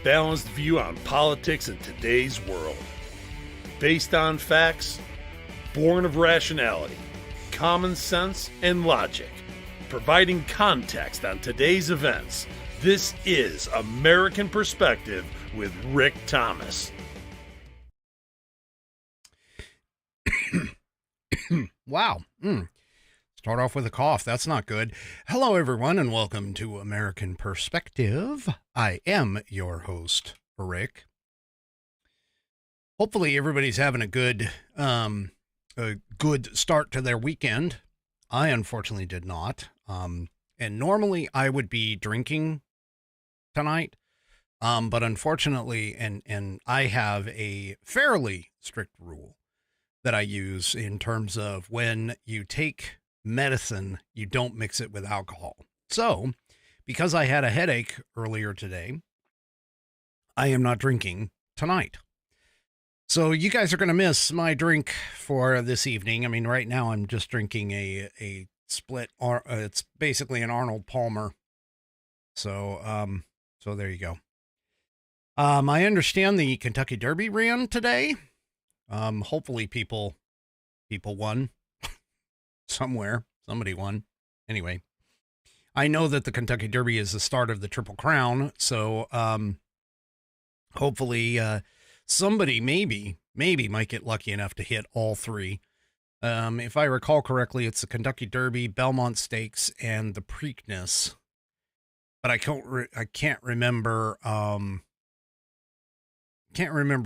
balanced view on politics in today's world. Based on facts, born of rationality, common sense, and logic, providing context on today's events. This is American Perspective with Rick Thomas. Wow. Start off with a cough. That's not good. Hello, everyone, and welcome to American Perspective. I am your host, Rick. Hopefully, everybody's having a good start to their weekend. I unfortunately did not. And normally I would be drinking tonight. But unfortunately, and I have a fairly strict rule that I use in terms of when you take medicine, you don't mix it with alcohol. So, because I had a headache earlier today, I am not drinking tonight. So you guys are going to miss my drink for this evening. I mean, right now I'm just drinking a split, it's basically an Arnold Palmer. So there you go. I understand the Kentucky Derby ran today. Hopefully people won somewhere. Somebody won. Anyway, I know that the Kentucky Derby is the start of the Triple Crown. So, hopefully, somebody maybe might get lucky enough to hit all three. If I recall correctly, it's the Kentucky Derby, Belmont Stakes, and the Preakness. But I can't remember,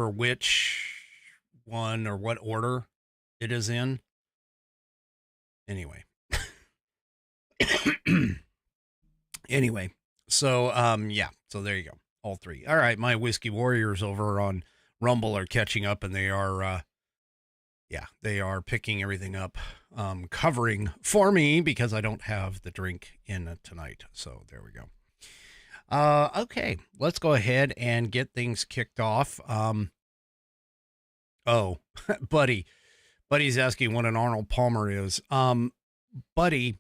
which one or what order it is in. Anyway. So so there you go. All three. All right, my Whiskey Warriors over on Rumble are catching up, and they are picking everything up, covering for me because I don't have the drink in tonight. So there we go. Okay, let's go ahead and get things kicked off. Buddy's asking what an Arnold Palmer is. Buddy,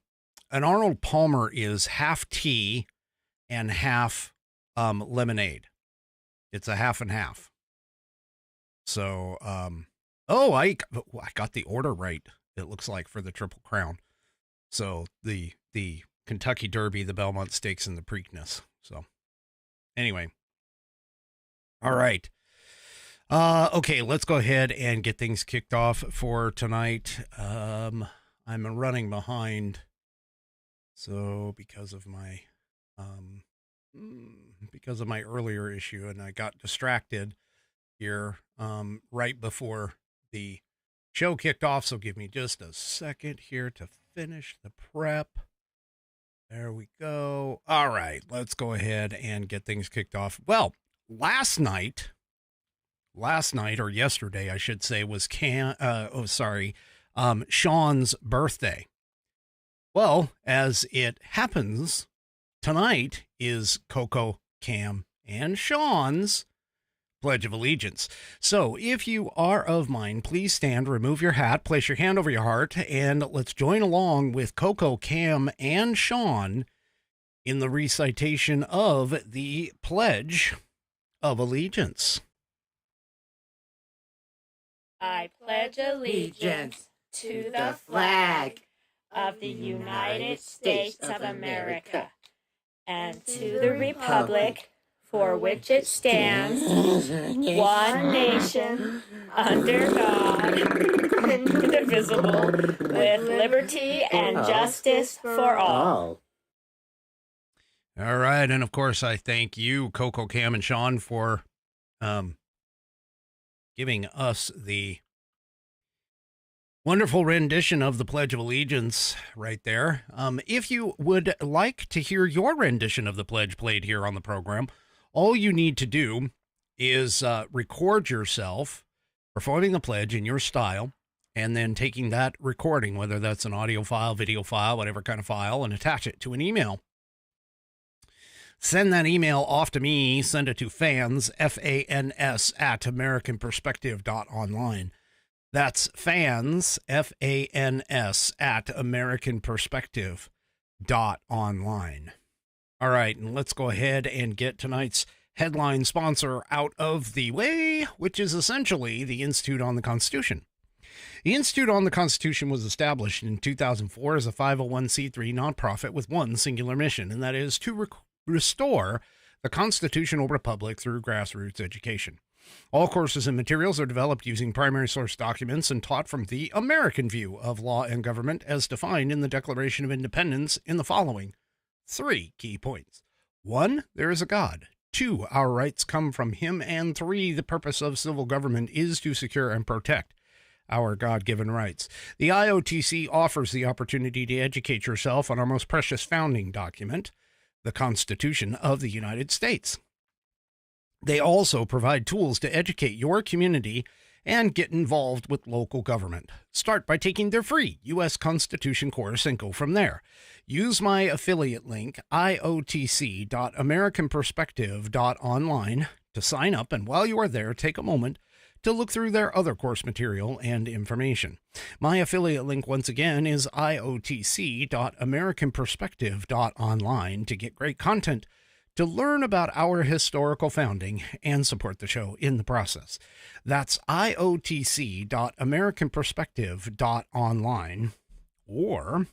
an Arnold Palmer is half tea and half lemonade. It's a half and half. So, I got the order right. It looks like for the Triple Crown. So the Kentucky Derby, the Belmont Stakes, and the Preakness. So anyway. All right. Okay, let's go ahead and get things kicked off for tonight. I'm running behind. So because of my earlier issue, and I got distracted here right before the show kicked off. So give me just a second here to finish the prep. There we go. All right, let's go ahead and get things kicked off. Well, last night, or yesterday, I should say, was Sean's birthday. Well, as it happens, tonight is Coco, Cam, and Sean's Pledge of Allegiance. So if you are of mine, please stand, remove your hat, place your hand over your heart, and let's join along with Coco, Cam, and Sean in the recitation of the Pledge of Allegiance. I pledge allegiance to the flag of the United States of America and to the republic for which it stands, one nation, under God, indivisible, with liberty and justice for all. All right, and of course, I thank you, Coco, Cam, and Sean, for giving us the wonderful rendition of the Pledge of Allegiance right there. If you would like to hear your rendition of the pledge played here on the program, all you need to do is record yourself performing the pledge in your style, and then taking that recording, whether that's an audio file, video file, whatever kind of file, and attach it to an email. Send that email off to me. Send it to fans, F-A-N-S, at AmericanPerspective.online. That's fans, F-A-N-S, at AmericanPerspective.online. All right, and let's go ahead and get tonight's headline sponsor out of the way, which is essentially the Institute on the Constitution. The Institute on the Constitution was established in 2004 as a 501c3 nonprofit with one singular mission, and that is to restore the constitutional republic through grassroots education. All courses and materials are developed using primary source documents and taught from the American view of law and government as defined in the Declaration of Independence in the following 3 key points. 1, there is a God. 2, our rights come from him. And 3, the purpose of civil government is to secure and protect our God-given rights. The IOTC offers the opportunity to educate yourself on our most precious founding document, the Constitution of the United States. They also provide tools to educate your community and get involved with local government. Start by taking their free U.S. Constitution course and go from there. Use my affiliate link, iotc.americanperspective.online, to sign up, and while you are there, take a moment to look through their other course material and information. My affiliate link, once again, is iotc.americanperspective.online to get great content, to learn about our historical founding, and support the show in the process. That's iotc.americanperspective.online. Or,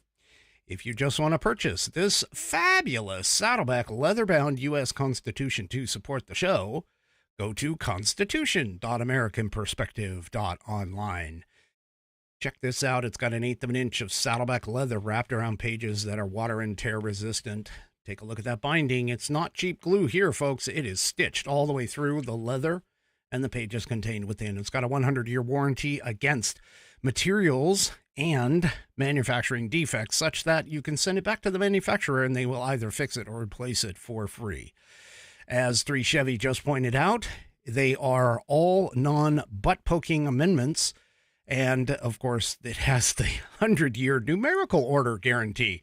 if you just want to purchase this fabulous Saddleback leather-bound U.S. Constitution to support the show, go to constitution.americanperspective.online. Check this out. It's got 1/8 of an inch of Saddleback leather wrapped around pages that are water and tear resistant. Take a look at that binding. It's not cheap glue here, folks. It is stitched all the way through the leather and the pages contained within. It's got a 100-year warranty against materials and manufacturing defects, such that you can send it back to the manufacturer and they will either fix it or replace it for free. As 3 Chevy just pointed out, they are all non-butt-poking amendments. And, of course, it has the 100-year numerical order guarantee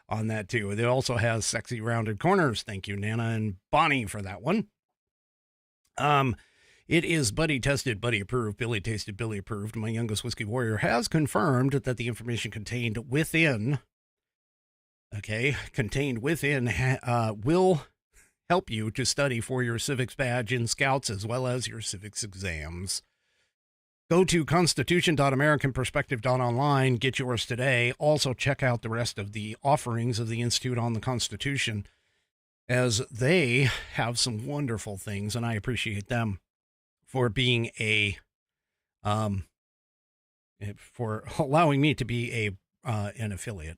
on that, too. It also has sexy rounded corners. Thank you, Nana and Bonnie, for that one. It is Buddy tested, Buddy approved, Billy tasted, Billy approved. My youngest whiskey warrior has confirmed that the information contained within will help you to study for your civics badge in Scouts as well as your civics exams. Go to constitution.americanperspective.online, get yours today. Also check out the rest of the offerings of the Institute on the Constitution, as they have some wonderful things, and I appreciate them for being for allowing me to be an affiliate.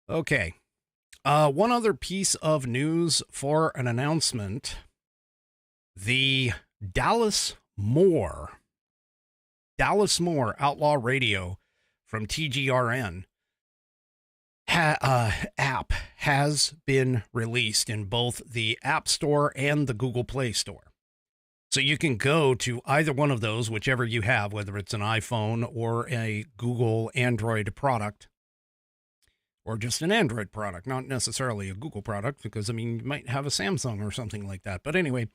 Okay. One other piece of news for an announcement. The Dallas Moore Outlaw Radio from TGRN app has been released in both the App Store and the Google Play Store. So you can go to either one of those, whichever you have, whether it's an iPhone or a Google Android product, or just an Android product, not necessarily a Google product, because, I mean, you might have a Samsung or something like that. But anyway,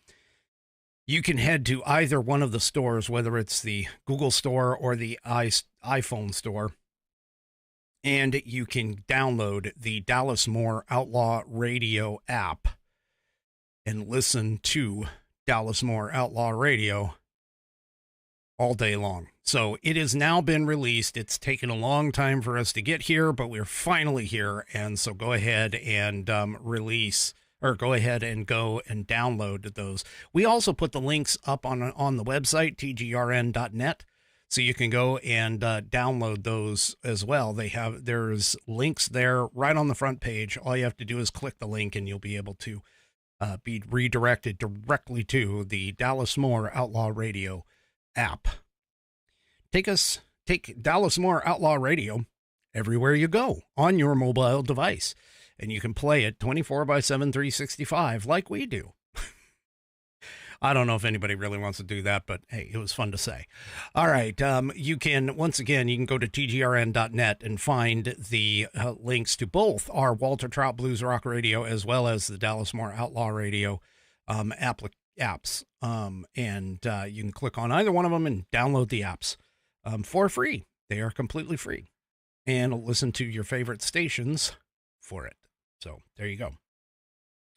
you can head to either one of the stores, whether it's the Google Store or the iPhone Store, and you can download the Dallas Moore Outlaw Radio app and listen to Dallas Moore Outlaw Radio all day long. So it has now been released. It's taken a long time for us to get here, but we're finally here. And so go ahead and go ahead and go and download those. We also put the links up on the website, tgrn.net, so you can go and download those as well. There's links there right on the front page. All you have to do is click the link and you'll be able to be redirected directly to the Dallas Moore Outlaw Radio app. Take Dallas Moore Outlaw Radio everywhere you go on your mobile device, and you can play it 24/7, 365 like we do. I don't know if anybody really wants to do that, but hey, it was fun to say. All right. You can go to tgrn.net and find the links to both our Walter Trout Blues Rock Radio as well as the Dallas Moore Outlaw Radio apps. And you can click on either one of them and download the apps for free. They are completely free, and listen to your favorite stations for it. So there you go.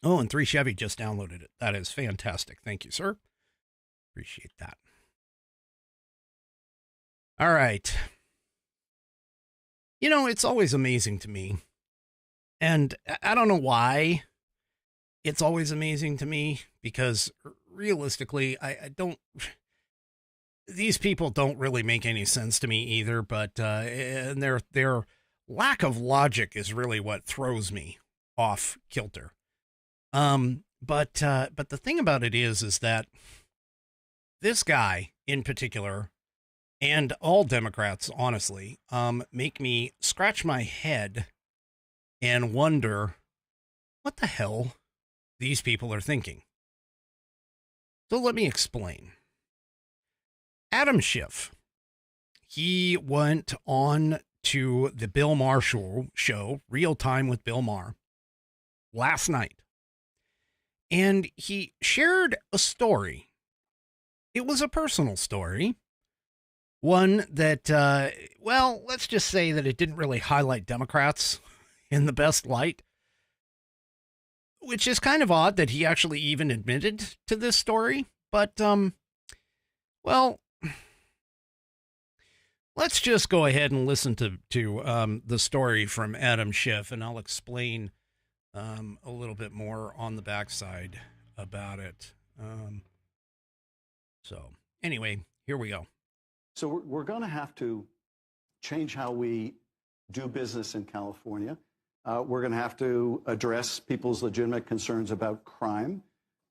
Oh, and 3 Chevy just downloaded it. That is fantastic. Thank you, sir. Appreciate that. All right. You know, it's always amazing to me. And I don't know why it's always amazing to me, because realistically, I don't, these people don't really make any sense to me either, but and their lack of logic is really what throws me off kilter. But the thing about it is that this guy in particular, and all Democrats, honestly, make me scratch my head and wonder what the hell these people are thinking. So let me explain. Adam Schiff, he went on to the Bill Maher show, Real Time with Bill Maher, last night. And he shared a story. It was a personal story. One that, well, let's just say that it didn't really highlight Democrats in the best light, which is kind of odd that he actually even admitted to this story. But, well, let's just go ahead and listen to the story from Adam Schiff, and I'll explain a little bit more on the backside about it. So anyway, here we go. So we're going to have to change how we do business in California. We're going to have to address people's legitimate concerns about crime.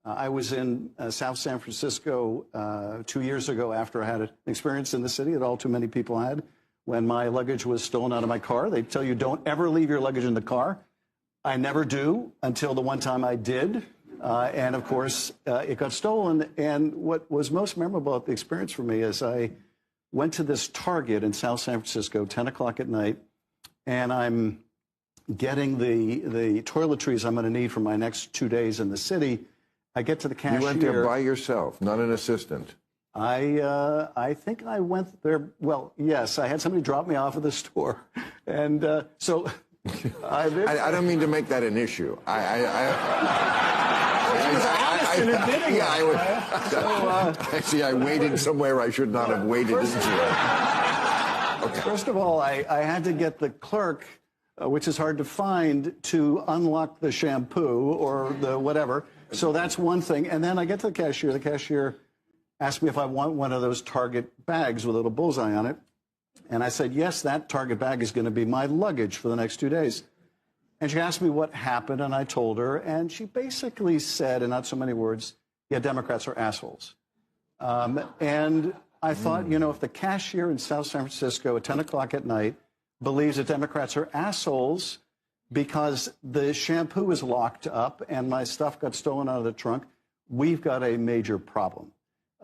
I was in South San Francisco 2 years ago after I had an experience in the city that all too many people had when my luggage was stolen out of my car. They tell you don't ever leave your luggage in the car. I never do until the one time I did. And of course, it got stolen. And what was most memorable about the experience for me is I went to this Target in South San Francisco, 10 o'clock at night, and I'm getting the toiletries I'm going to need for my next 2 days in the city. I get to the cashier. You went there by yourself, not an assistant. I think I went there. Well, yes, I had somebody drop me off at the store, and so I don't mean to make that an issue. Actually, I waited somewhere I should not have waited. First of all, I had to get the clerk, which is hard to find, to unlock the shampoo or the whatever. So that's one thing. And then I get to the cashier. The cashier asked me if I want one of those Target bags with a little bullseye on it. And I said, yes, that Target bag is going to be my luggage for the next 2 days. And she asked me what happened, and I told her. And she basically said, in not so many words, yeah, Democrats are assholes. And I thought, you know, if the cashier in South San Francisco at 10 o'clock at night believes that Democrats are assholes because the shampoo is locked up and my stuff got stolen out of the trunk, we've got a major problem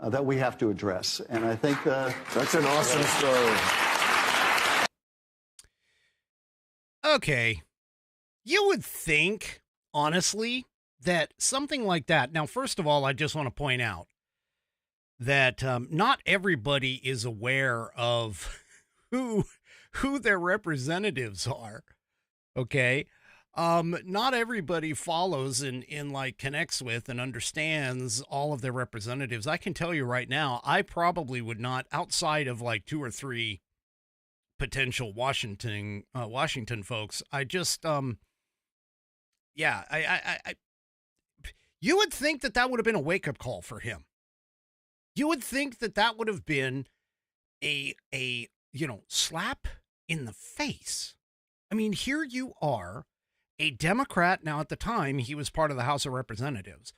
that we have to address. And I think that's an awesome story. Okay. You would think, honestly, that something like that. Now, first of all, I just want to point out that not everybody is aware of who their representatives are. Okay. Not everybody follows and like connects with and understands all of their representatives. I can tell you right now, I probably would not, outside of like 2 or 3 potential Washington folks. I just, yeah, I you would think that would have been a wake-up call for him. You would think that would have been a slap in the face. I mean, here you are, a Democrat. Now, at the time, he was part of the House of Representatives,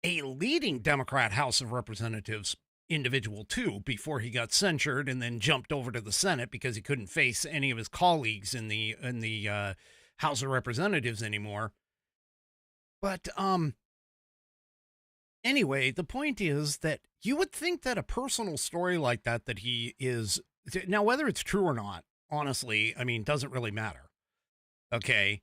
a leading Democrat House of Representatives individual too, before he got censured and then jumped over to the Senate because he couldn't face any of his colleagues in the House of Representatives anymore. But anyway, the point is that you would think that a personal story like that he is now, whether it's true or not, honestly, I mean, doesn't really matter. Okay.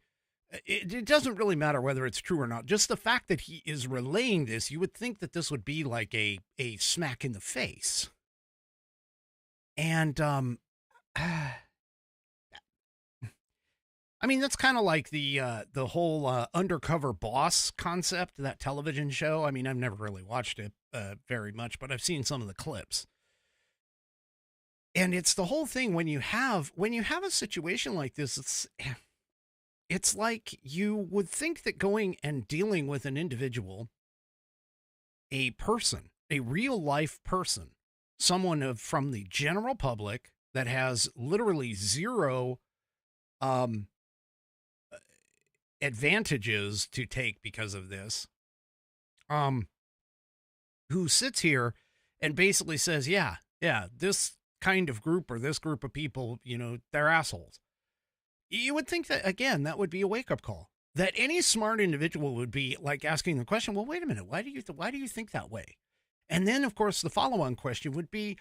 It doesn't really matter whether it's true or not. Just the fact that he is relaying this, you would think that this would be like a smack in the face. And I mean, that's kind of like the whole Undercover Boss concept, that television show. I mean, I've never really watched it very much, but I've seen some of the clips. And it's the whole thing when you have a situation like this, it's like you would think that going and dealing with an individual, a person, a real life person, someone from the general public that has literally zero advantages to take because of this, who sits here and basically says, yeah, this kind of group or this group of people, they're assholes. You would think that, again, that would be a wake-up call. That any smart individual would be like asking the question, well, wait a minute, why do you think that way? And then, of course, the follow-on question would be,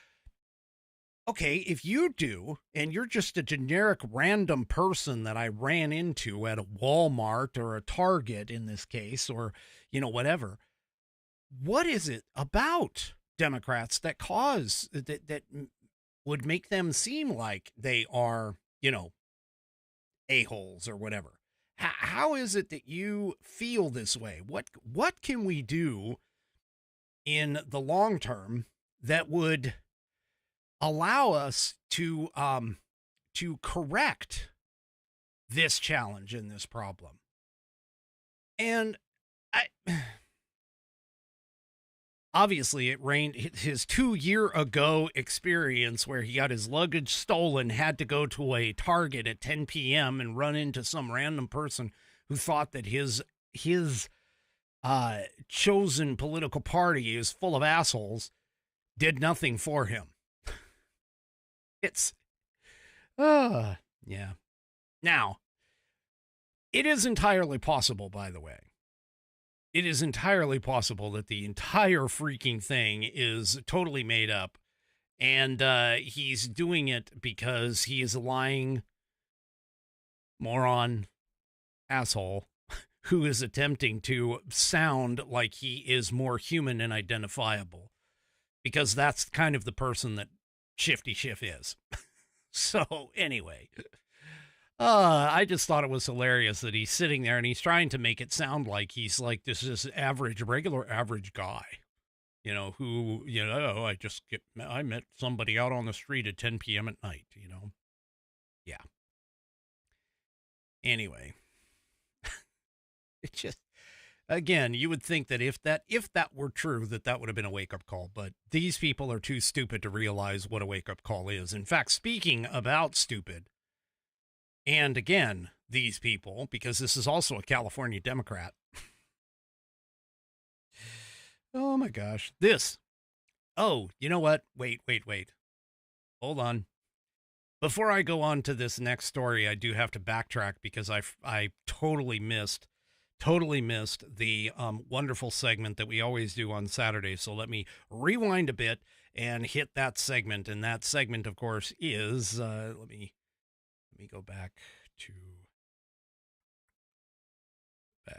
okay, if you do, and you're just a generic random person that I ran into at a Walmart or a Target in this case, or, whatever, what is it about Democrats that that would make them seem like they are, a-holes or whatever? How is it that you feel this way? What can we do in the long term that would allow us to correct this challenge and this problem? And obviously it rained. His 2-year ago experience where he got his luggage stolen, had to go to a Target at 10 p.m. and run into some random person who thought that his chosen political party is full of assholes, did nothing for him. Yeah. Now, it is entirely possible, by the way. It is entirely possible that the entire freaking thing is totally made up, and he's doing it because he is a lying moron asshole who is attempting to sound like he is more human and identifiable, because that's kind of the person that Shifty Schiff is. So anyway, I just thought it was hilarious that he's sitting there and he's trying to make it sound like he's like this regular average guy, who, I met somebody out on the street at 10 p.m. at night, Yeah. Anyway, it just, again, you would think that if that were true, that would have been a wake-up call, but these people are too stupid to realize what a wake-up call is. In fact, speaking about stupid, and again, these people, because this is also a California Democrat. Oh my gosh. Oh, you know what? Wait. Hold on. Before I go on to this next story, I do have to backtrack because I totally missed the wonderful segment that we always do on Saturday. So let me rewind a bit and hit that segment. And that segment, of course, is, let me go back to the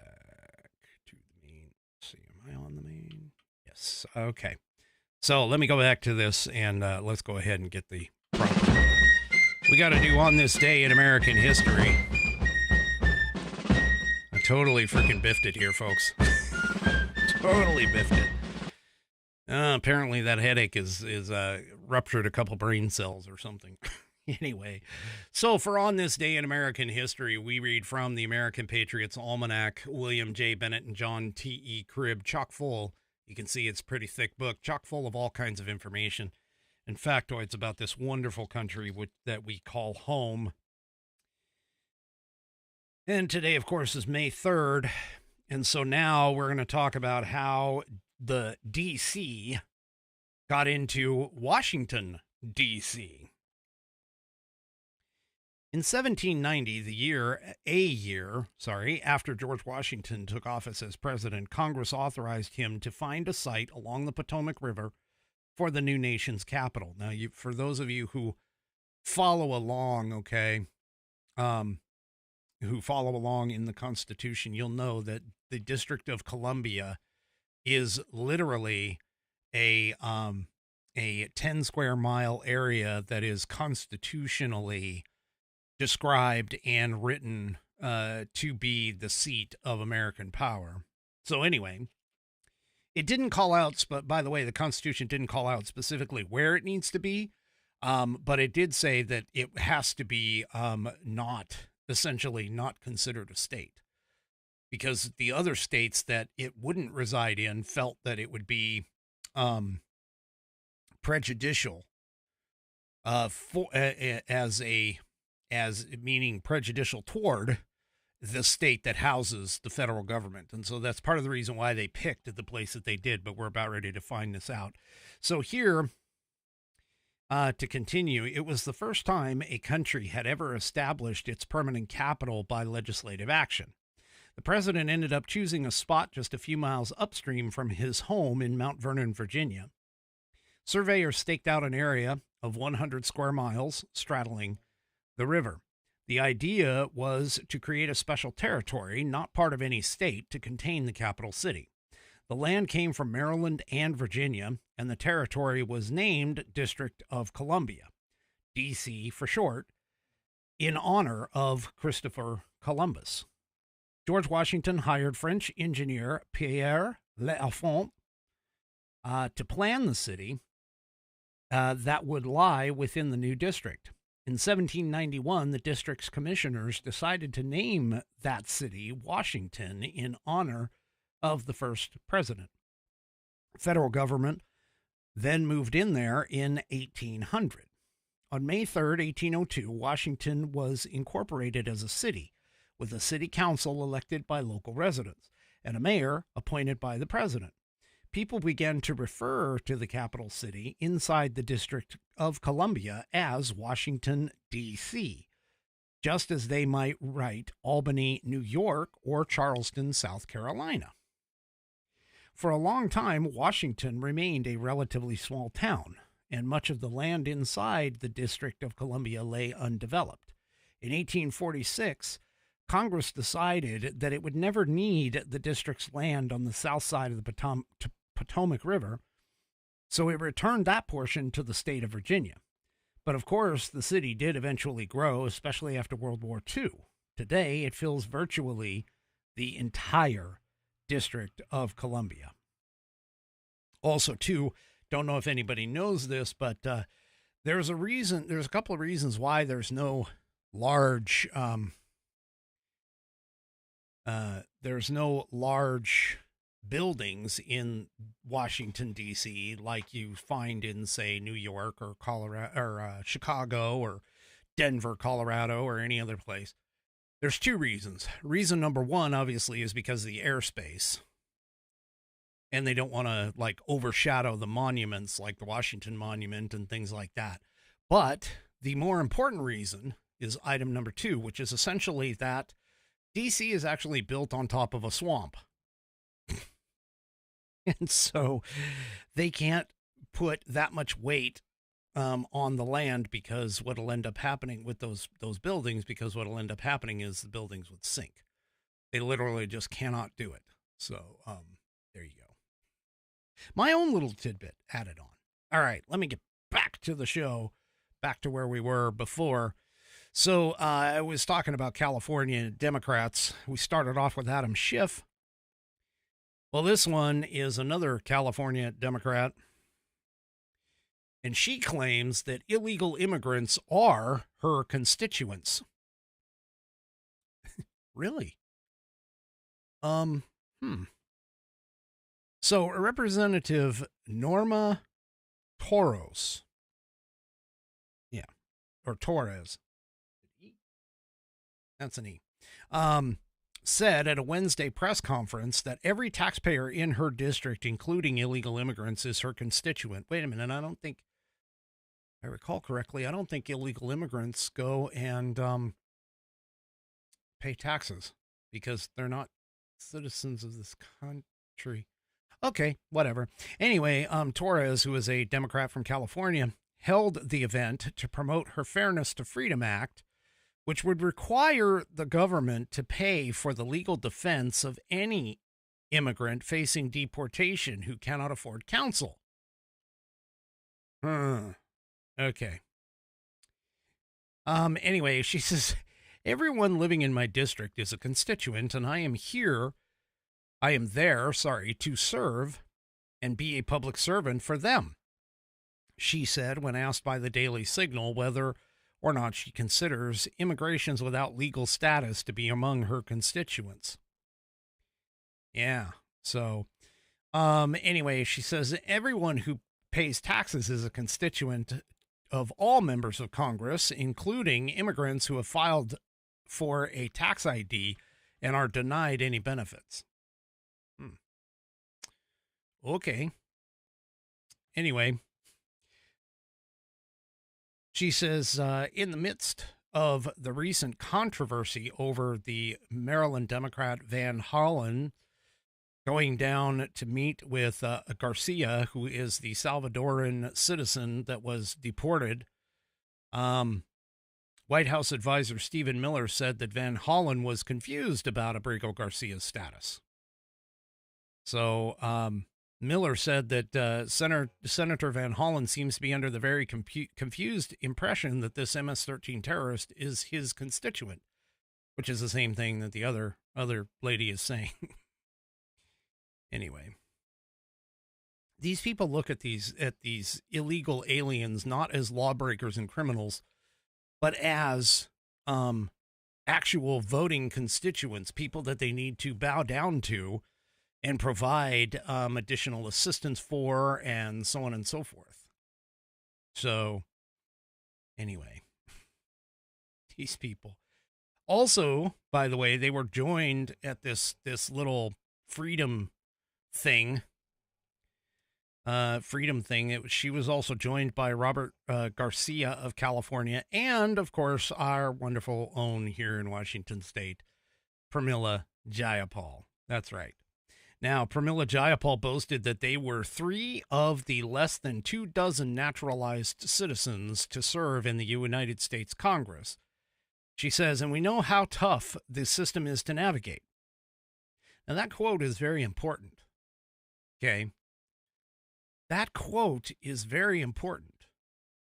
main. Let's see, am I on the main? Yes. Okay. So let me go back to this and let's go ahead and get the proper. We got to do on this day in American history. I totally freaking biffed it here, folks. Totally biffed it. Apparently that headache is ruptured a couple brain cells or something. Anyway, so for on this day in American history, we read from the American Patriots Almanac, William J. Bennett and John T.E. Cribb, chock full. You can see it's a pretty thick book, chock full of all kinds of information and factoids about this wonderful country that we call home. And today, of course, is May 3rd. And so now we're going to talk about how the D.C. got into Washington, D.C. In 1790, a year after George Washington took office as president, Congress authorized him to find a site along the Potomac River for the new nation's capital. Now, for those of you who follow along, who follow along in the Constitution, you'll know that the District of Columbia is literally a 10 square mile area that is constitutionally described and written to be the seat of American power. So anyway, it didn't call out, but by the way, the Constitution didn't call out specifically where it needs to be, but it did say that it has to be essentially not considered a state, because the other states that it wouldn't reside in felt that it would be prejudicial as meaning prejudicial toward the state that houses the federal government. And so that's part of the reason why they picked the place that they did, but we're about ready to find this out. So here, to continue, it was the first time a country had ever established its permanent capital by legislative action. The president ended up choosing a spot just a few miles upstream from his home in Mount Vernon, Virginia. Surveyors staked out an area of 100 square miles straddling the river. The idea was to create a special territory, not part of any state, to contain the capital city. The land came from Maryland and Virginia, and the territory was named District of Columbia, D.C. for short, in honor of Christopher Columbus. George Washington hired French engineer Pierre L'Enfant to plan the city that would lie within the new district. In 1791, the district's commissioners decided to name that city Washington in honor of the first president. Federal government then moved in there in 1800. On May 3rd, 1802, Washington was incorporated as a city, with a city council elected by local residents and a mayor appointed by the president. People began to refer to the capital city inside the District of Columbia as Washington, D.C., just as they might write Albany, New York, or Charleston, South Carolina. For a long time, Washington remained a relatively small town, and much of the land inside the District of Columbia lay undeveloped. In 1846, Congress decided that it would never need the district's land on the south side of the Potomac River, so it returned that portion to the state of Virginia. But of course, the city did eventually grow, especially after World War II. Today, it fills virtually the entire District of Columbia. Also, too, don't know if anybody knows this, but there's a couple of reasons why there's no large buildings in Washington, D.C., like you find in, say, New York or Colorado or Chicago or Denver, Colorado, or any other place. There's two reasons. Reason number one, obviously, is because of the airspace. And they don't want to, like, overshadow the monuments like the Washington Monument and things like that. But the more important reason is item number two, which is essentially that D.C. is actually built on top of a swamp. And so they can't put that much weight on the land, because what'll end up happening with those buildings, because what'll end up happening is the buildings would sink. They literally just cannot do it. So there you go. My own little tidbit added on. All right, let me get back to the show, back to where we were before. So I was talking about California Democrats. We started off with Adam Schiff. Well, this one is another California Democrat, and she claims that illegal immigrants are her constituents. Really? So Representative Norma Torres, or Torres, that's an E, said at a Wednesday press conference that every taxpayer in her district, including illegal immigrants, is her constituent. Wait a minute, I don't think, if I recall correctly, I don't think illegal immigrants go and pay taxes because they're not citizens of this country. Okay, whatever. Anyway, Torres, who is a Democrat from California, held the event to promote her Fairness to Freedom Act, which would require the government to pay for the legal defense of any immigrant facing deportation who cannot afford counsel. Okay. Anyway, she says, everyone living in my district is a constituent, and I am there, to serve and be a public servant for them. She said when asked by the Daily Signal whether or not she considers immigrants without legal status to be among her constituents. Yeah. So, anyway, she says everyone who pays taxes is a constituent of all members of Congress, including immigrants who have filed for a tax ID and are denied any benefits. Okay. Anyway, she says, in the midst of the recent controversy over the Maryland Democrat Van Hollen going down to meet with Garcia, who is the Salvadoran citizen that was deported, White House advisor Stephen Miller said that Van Hollen was confused about Abrigo Garcia's status. So Miller said that Senator Van Hollen seems to be under the very confused impression that this MS-13 terrorist is his constituent, which is the same thing that the other lady is saying. Anyway, these people look at these illegal aliens not as lawbreakers and criminals, but as actual voting constituents, people that they need to bow down to and provide additional assistance for, and so on and so forth. So, anyway, these people. Also, by the way, they were joined at this little freedom thing. She was also joined by Robert Garcia of California, and of course our wonderful own here in Washington State, Pramila Jayapal. That's right. Now, Pramila Jayapal boasted that they were 3 of the less than 24 naturalized citizens to serve in the United States Congress. She says, and we know how tough this system is to navigate. Now, that quote is very important. Okay? That quote is very important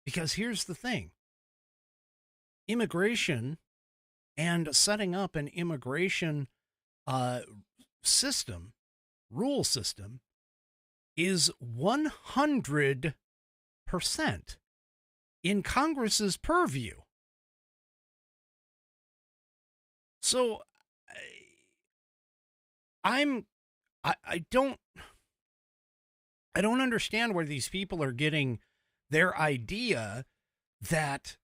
because here's the thing. Immigration and setting up an immigration system, rule system, is 100% in Congress's purview. So I don't understand where these people are getting their idea that,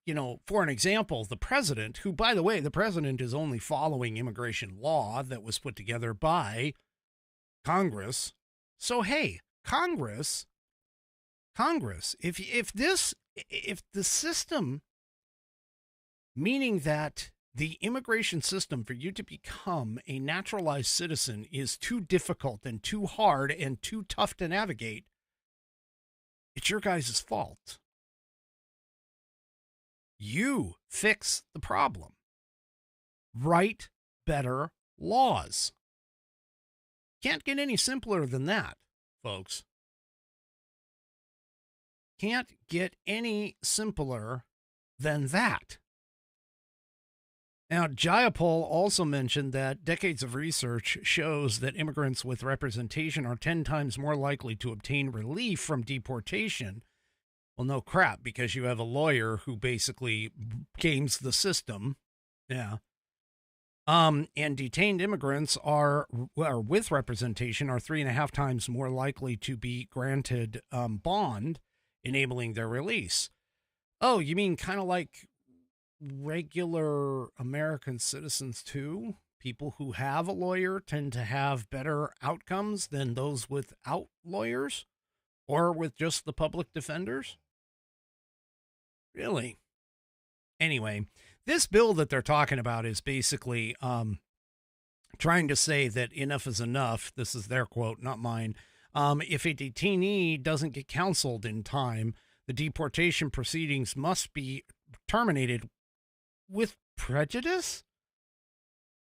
for an example, the president, who, by the way, the president is only following immigration law that was put together by Congress. So, hey, Congress, if the system, meaning that the immigration system for you to become a naturalized citizen is too difficult and too hard and too tough to navigate, it's your guys' fault. You fix the problem. Write better laws. Can't get any simpler than that, folks. Can't get any simpler than that. Now, Jayapal also mentioned that decades of research shows that immigrants with representation are 10 times more likely to obtain relief from deportation. Well, no crap, because you have a lawyer who basically games the system. Yeah. And detained immigrants are with representation are 3.5 times more likely to be granted bond, enabling their release. Oh, you mean kind of like regular American citizens too? People who have a lawyer tend to have better outcomes than those without lawyers or with just the public defenders? Really? Anyway, this bill that they're talking about is basically trying to say that enough is enough. This is their quote, not mine. If a detainee doesn't get counseled in time, the deportation proceedings must be terminated with prejudice?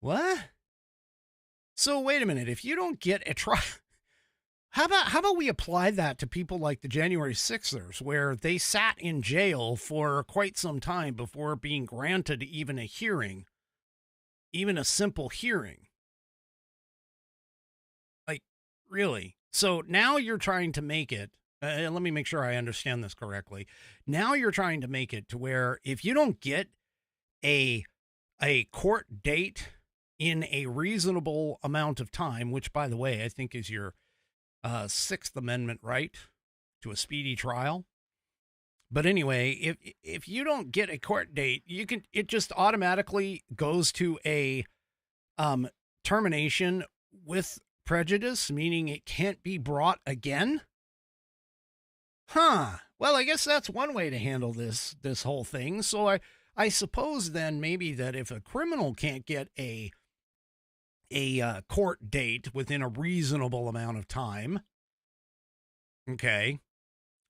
What? So wait a minute. If you don't get a trial, How about we apply that to people like the January 6ers, where they sat in jail for quite some time before being granted even a hearing, even a simple hearing? Like, really? So now you're trying to make it, let me make sure I understand this correctly. Now you're trying to make it to where if you don't get a court date in a reasonable amount of time, which, by the way, I think is your Sixth Amendment right to a speedy trial. But anyway, if you don't get a court date, it just automatically goes to a termination with prejudice, meaning it can't be brought again. Huh. Well, I guess that's one way to handle this whole thing. So I suppose then maybe that if a criminal can't get a court date within a reasonable amount of time, okay,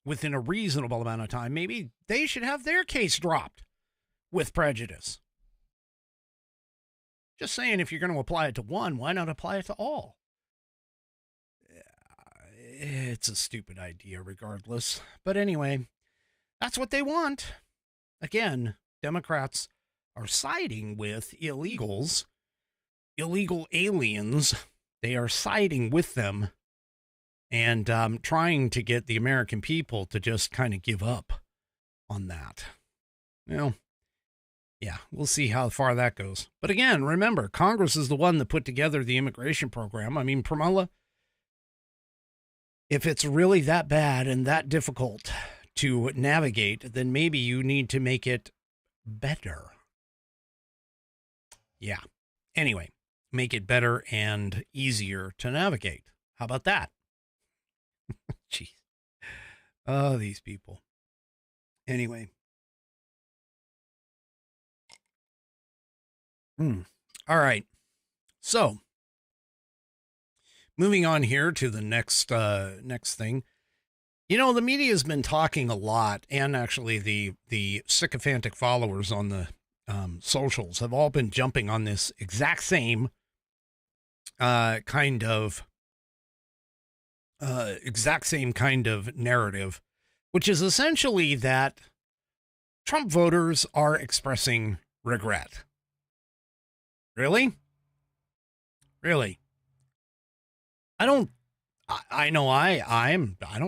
within a reasonable amount of time, maybe they should have their case dropped with prejudice. Just saying, if you're going to apply it to one, why not apply it to all? It's a stupid idea regardless. But anyway, that's what they want. Again, Democrats are siding with illegals, illegal aliens. They are siding with them and trying to get the American people to just kind of give up on that. Well, yeah, we'll see how far that goes. But again, remember, Congress is the one that put together the immigration program. I mean, Pramila, if it's really that bad and that difficult to navigate, then maybe you need to make it better. Yeah. Anyway, make it better and easier to navigate. How about that? Jeez. Oh, these people. Anyway. All right. So, moving on here to the next thing. You know, the media has been talking a lot, and actually the sycophantic followers on the socials have all been jumping on this exact same kind of narrative, which is essentially that Trump voters are expressing regret. Really? I don't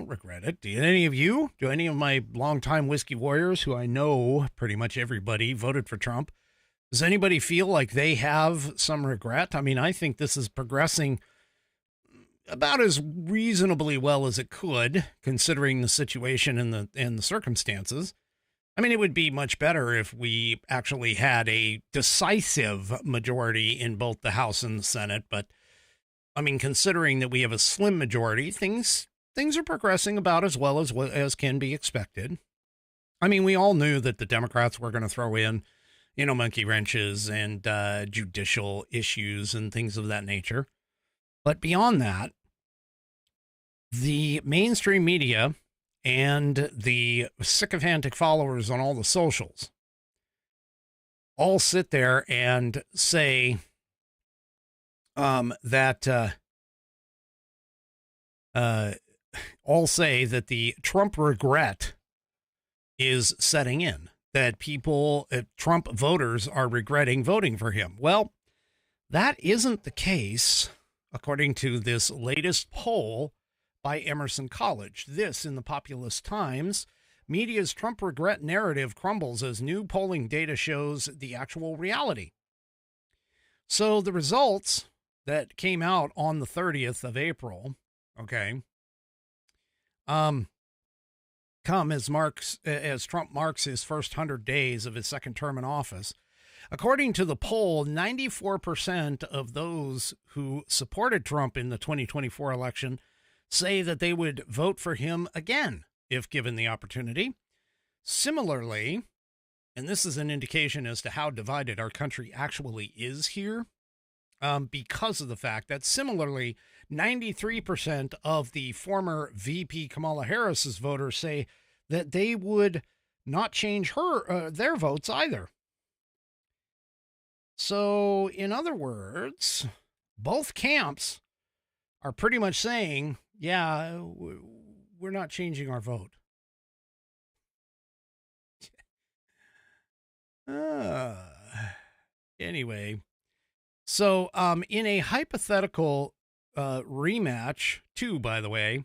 regret it. Do any of you? Do any of my longtime whiskey warriors, who I know pretty much everybody voted for Trump, does anybody feel like they have some regret? I mean, I think this is progressing about as reasonably well as it could, considering the situation and the circumstances. I mean, it would be much better if we actually had a decisive majority in both the House and the Senate, but I mean, considering that we have a slim majority, things are progressing about as well as can be expected. I mean, we all knew that the Democrats were going to throw in, monkey wrenches and judicial issues and things of that nature. But beyond that, the mainstream media and the sycophantic followers on all the socials all sit there and say all say that the Trump regret is setting in, that Trump voters are regretting voting for him. Well, that isn't the case, according to this latest poll by Emerson College. This in the Populist Times. Media's Trump regret narrative crumbles as new polling data shows the actual reality. So the results that came out on the 30th of April, okay, come as Trump marks his first 100 days of his second term in office. According to the poll, 94% of those who supported Trump in the 2024 election say that they would vote for him again if given the opportunity. Similarly, and this is an indication as to how divided our country actually is here, because of the fact that similarly, 93% of the former VP Kamala Harris's voters say that they would not change their votes either. So, in other words, both camps are pretty much saying yeah, we're not changing our vote. Anyway, so in a hypothetical rematch, too, by the way,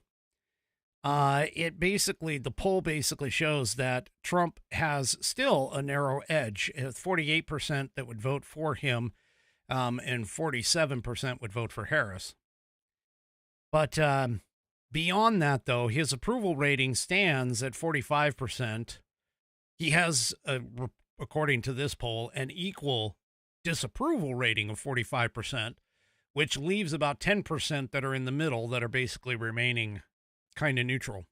the poll basically shows that Trump has still a narrow edge. 48% that would vote for him, and 47% would vote for Harris. But beyond that, though, his approval rating stands at 45%. He has, according to this poll, an equal disapproval rating of 45%, which leaves about 10% that are in the middle that are basically remaining kind of neutral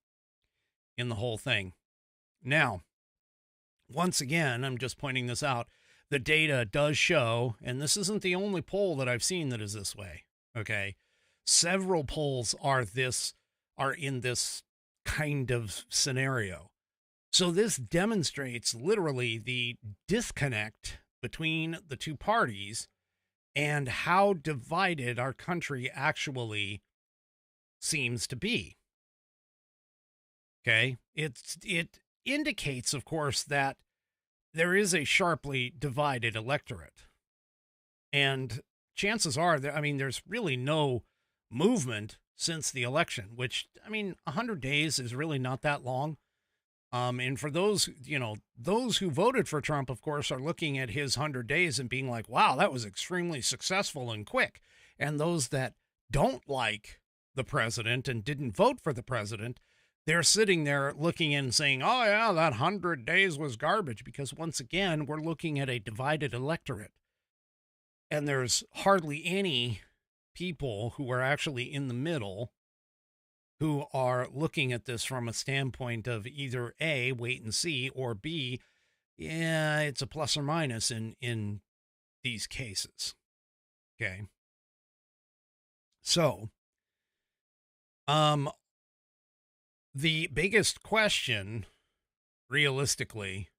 in the whole thing. Now, once again, I'm just pointing this out, the data does show, and this isn't the only poll that I've seen that is this way, okay? Several polls are in this kind of scenario. So this demonstrates literally the disconnect between the two parties and how divided our country actually seems to be. Okay, it indicates, of course, that there is a sharply divided electorate. And chances are that, I mean, there's really no movement since the election, which, I mean, 100 days is really not that long. And for those who voted for Trump, of course, are looking at his 100 days and being like, wow, that was extremely successful and quick. And those that don't like the president and didn't vote for the president, they're sitting there looking and saying, oh, yeah, that 100 days was garbage, because once again, we're looking at a divided electorate. And there's hardly any people who are actually in the middle who are looking at this from a standpoint of either A, wait and see, or B, yeah, it's a plus or minus in these cases. Okay. So, the biggest question, realistically,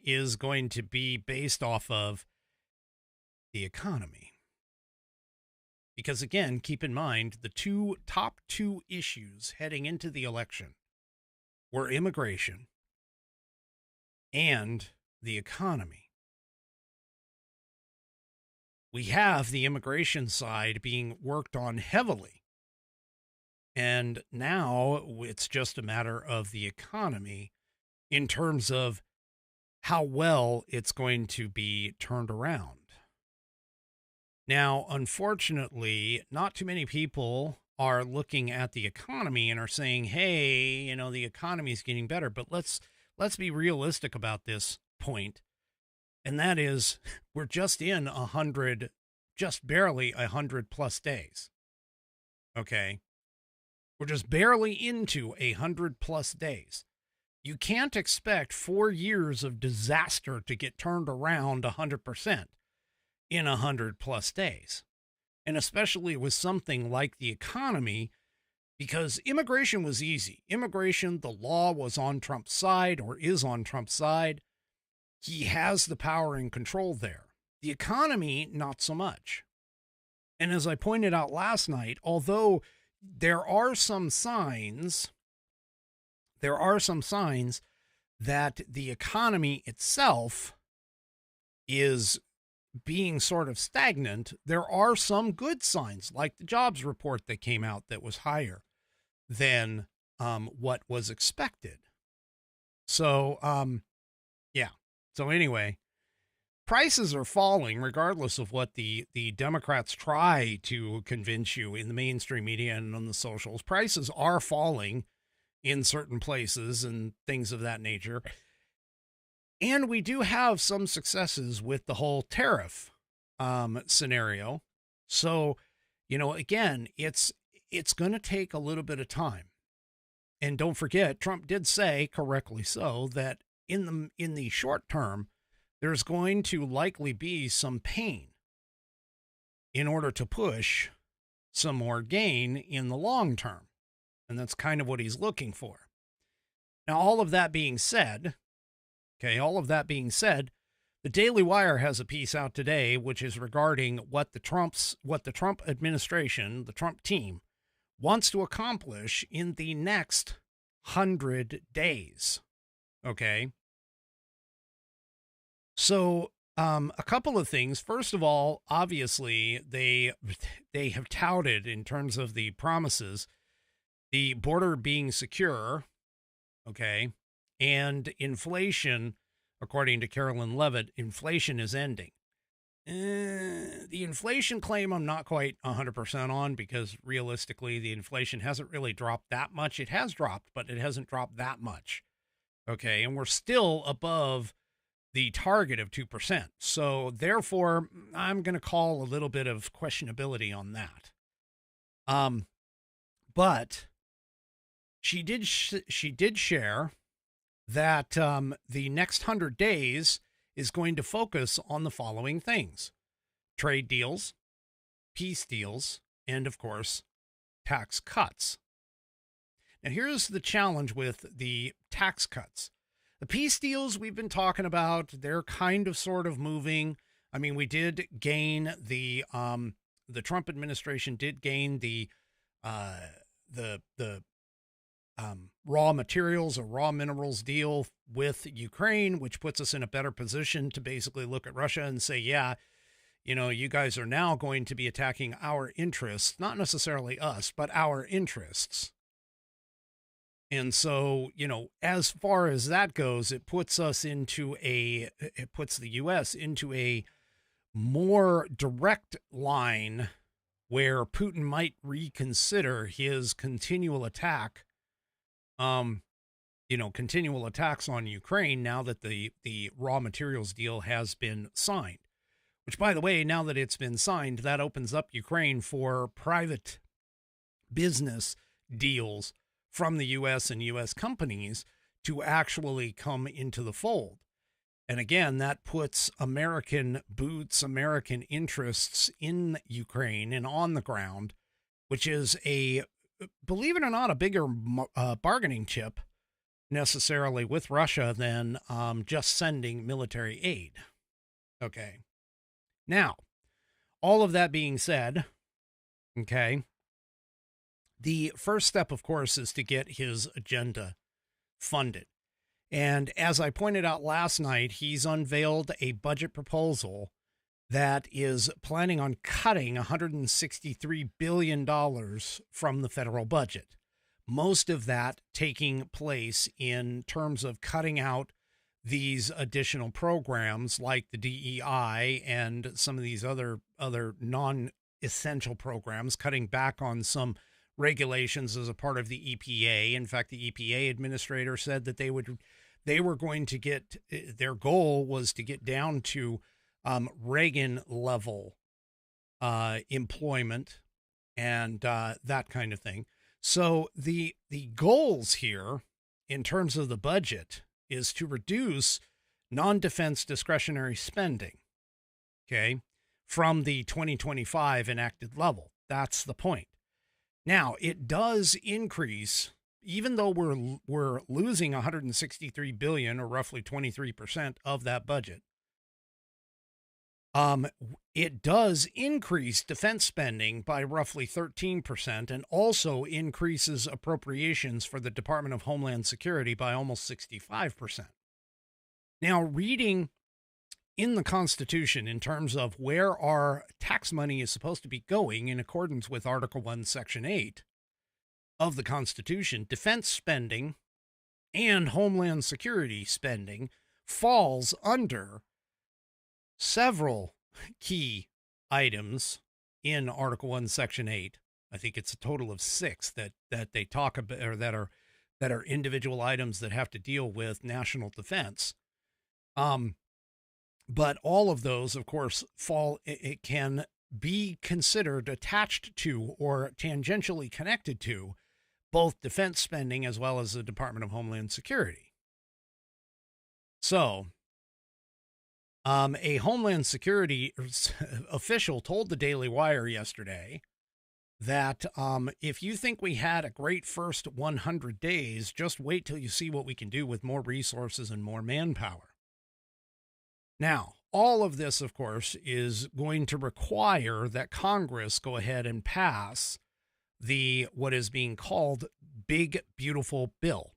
is going to be based off of the economy. Because again, keep in mind, the top two issues heading into the election were immigration and the economy. We have the immigration side being worked on heavily. And now it's just a matter of the economy in terms of how well it's going to be turned around. Now, unfortunately, not too many people are looking at the economy and are saying, hey, the economy is getting better. But let's be realistic about this point. And that is, we're just in just barely 100 plus days. Okay. We're just barely into 100 plus days. You can't expect 4 years of disaster to get turned around 100%. In 100 plus days. And especially with something like the economy, because immigration was easy. Immigration, the law was on Trump's side, or is on Trump's side. He has the power and control there. The economy, not so much. And as I pointed out last night, although there are some signs that the economy itself is being sort of stagnant, there are some good signs, like the jobs report that came out that was higher than what was expected. So, yeah. So anyway, prices are falling regardless of what the Democrats try to convince you in the mainstream media and on the socials. Prices are falling in certain places and things of that nature. And we do have some successes with the whole tariff scenario. So, again, it's going to take a little bit of time. And don't forget, Trump did say, correctly so, that in the short term, there's going to likely be some pain in order to push some more gain in the long term. And that's kind of what he's looking for. Now, all of that being said, the Daily Wire has a piece out today, which is regarding what the Trump administration, the Trump team, wants to accomplish in the next 100 days. Okay. So, a couple of things. First of all, obviously, they have touted in terms of the promises, the border being secure, okay, and inflation, according to Carolyn Levitt, inflation is ending. The inflation claim I'm not quite 100% on, because realistically, the inflation hasn't really dropped that much. It has dropped, but it hasn't dropped that much. Okay, and we're still above the target of 2%. So therefore, I'm going to call a little bit of questionability on that. But she did share that the next 100 days is going to focus on the following things: trade deals, peace deals, and of course, tax cuts. Now, here's the challenge with the tax cuts. The peace deals we've been talking about, they're kind of sort of moving. I mean, we did gain the Trump administration did gain the raw materials or raw minerals deal with Ukraine, which puts us in a better position to basically look at Russia and say, yeah, you know, you guys are now going to be attacking our interests, not necessarily us, but our interests. And so, you know, as far as that goes, it puts the U.S. into a more direct line where Putin might reconsider his continual attacks on Ukraine now that the raw materials deal has been signed. Which, by the way, now that it's been signed, that opens up Ukraine for private business deals from the U.S. and U.S. companies to actually come into the fold. And again, that puts American boots, American interests in Ukraine and on the ground, which is believe it or not, a bigger bargaining chip necessarily with Russia than just sending military aid. Okay. Now, all of that being said, okay, the first step, of course, is to get his agenda funded. And as I pointed out last night, he's unveiled a budget proposal that is planning on cutting $163 billion from the federal budget. Most of that taking place in terms of cutting out these additional programs like the DEI and some of these other non-essential programs, cutting back on some regulations as a part of the EPA. In fact, the EPA administrator said that they were going to get, their goal was to get down to Reagan level employment and that kind of thing. So the goals here in terms of the budget is to reduce non-defense discretionary spending, okay, from the 2025 enacted level. That's the point. Now, it does increase, even though we're losing $163 billion, or roughly 23% of that budget. It does increase defense spending by roughly 13% and also increases appropriations for the Department of Homeland Security by almost 65%. Now, reading in the Constitution in terms of where our tax money is supposed to be going in accordance with Article 1, Section 8 of the Constitution, defense spending and Homeland Security spending falls under several key items in Article 1, Section 8. I think it's a total of 6 that they talk about, or that are individual items that have to deal with national defense. But all of those, of course, it can be considered attached to or tangentially connected to both defense spending as well as the Department of Homeland Security. So, a Homeland Security official told the Daily Wire yesterday that if you think we had a great first 100 days, just wait till you see what we can do with more resources and more manpower. Now, all of this, of course, is going to require that Congress go ahead and pass what is being called Big Beautiful Bill.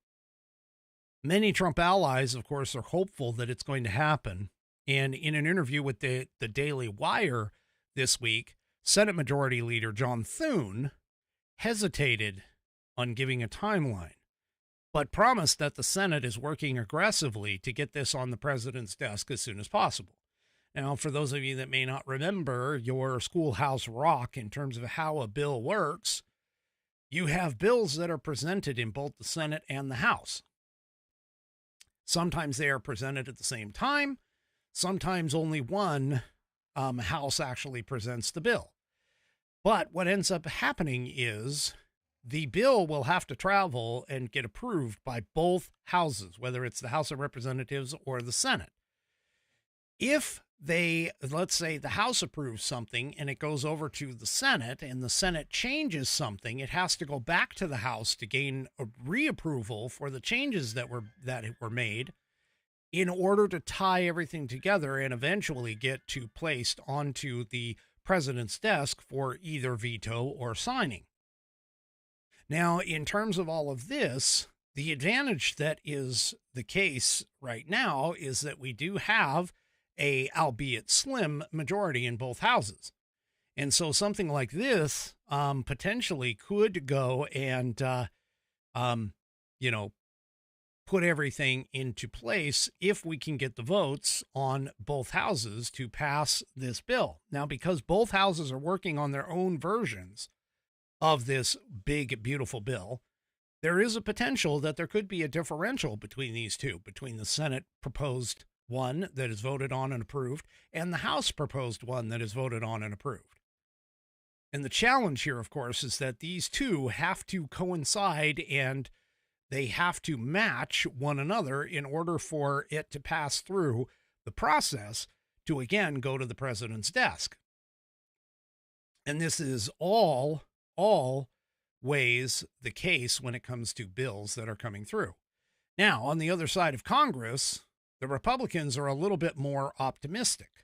Many Trump allies, of course, are hopeful that it's going to happen. And in an interview with the Daily Wire this week, Senate Majority Leader John Thune hesitated on giving a timeline, but promised that the Senate is working aggressively to get this on the president's desk as soon as possible. Now, for those of you that may not remember your schoolhouse rock in terms of how a bill works, you have bills that are presented in both the Senate and the House. Sometimes they are presented at the same time. Sometimes only one house actually presents the bill. But what ends up happening is the bill will have to travel and get approved by both houses, whether it's the House of Representatives or the Senate. If let's say the House approves something and it goes over to the Senate and the Senate changes something, it has to go back to the House to gain a reapproval for the changes that were made in order to tie everything together and eventually get placed onto the president's desk for either veto or signing. Now, in terms of all of this, the advantage that is the case right now is that we do have albeit slim, majority in both houses. And so something like this potentially could go and, put everything into place if we can get the votes on both houses to pass this bill. Now, because both houses are working on their own versions of this big, beautiful bill, there is a potential that there could be a differential between these two, between the Senate proposed one that is voted on and approved and the House proposed one that is voted on and approved. And the challenge here, of course, is that these two have to coincide and they have to match one another in order for it to pass through the process to, again, go to the president's desk. And this is all ways the case when it comes to bills that are coming through. Now, on the other side of Congress, the Republicans are a little bit more optimistic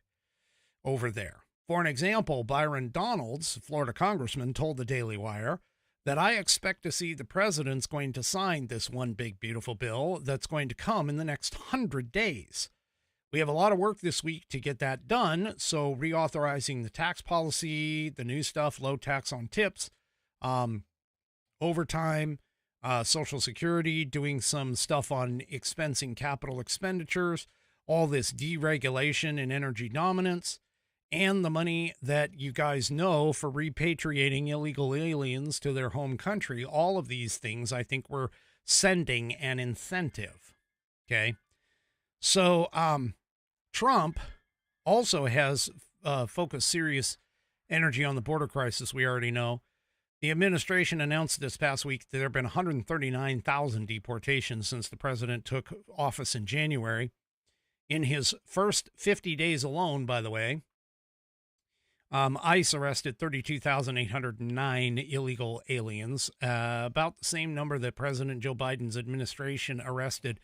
over there. For an example, Byron Donalds, Florida congressman, told the Daily Wire that I expect to see the president's going to sign this one big, beautiful bill that's going to come in the next 100 days. We have a lot of work this week to get that done, so reauthorizing the tax policy, the new stuff, low tax on tips, overtime, Social Security, doing some stuff on expensing capital expenditures, all this deregulation and energy dominance, and the money that you guys know for repatriating illegal aliens to their home country. All of these things, I think, we're sending an incentive. Okay. So Trump also has focused serious energy on the border crisis, we already know. The administration announced this past week that there have been 139,000 deportations since the president took office in January. In his first 50 days alone, by the way, ICE arrested 32,809 illegal aliens, about the same number that President Joe Biden's administration arrested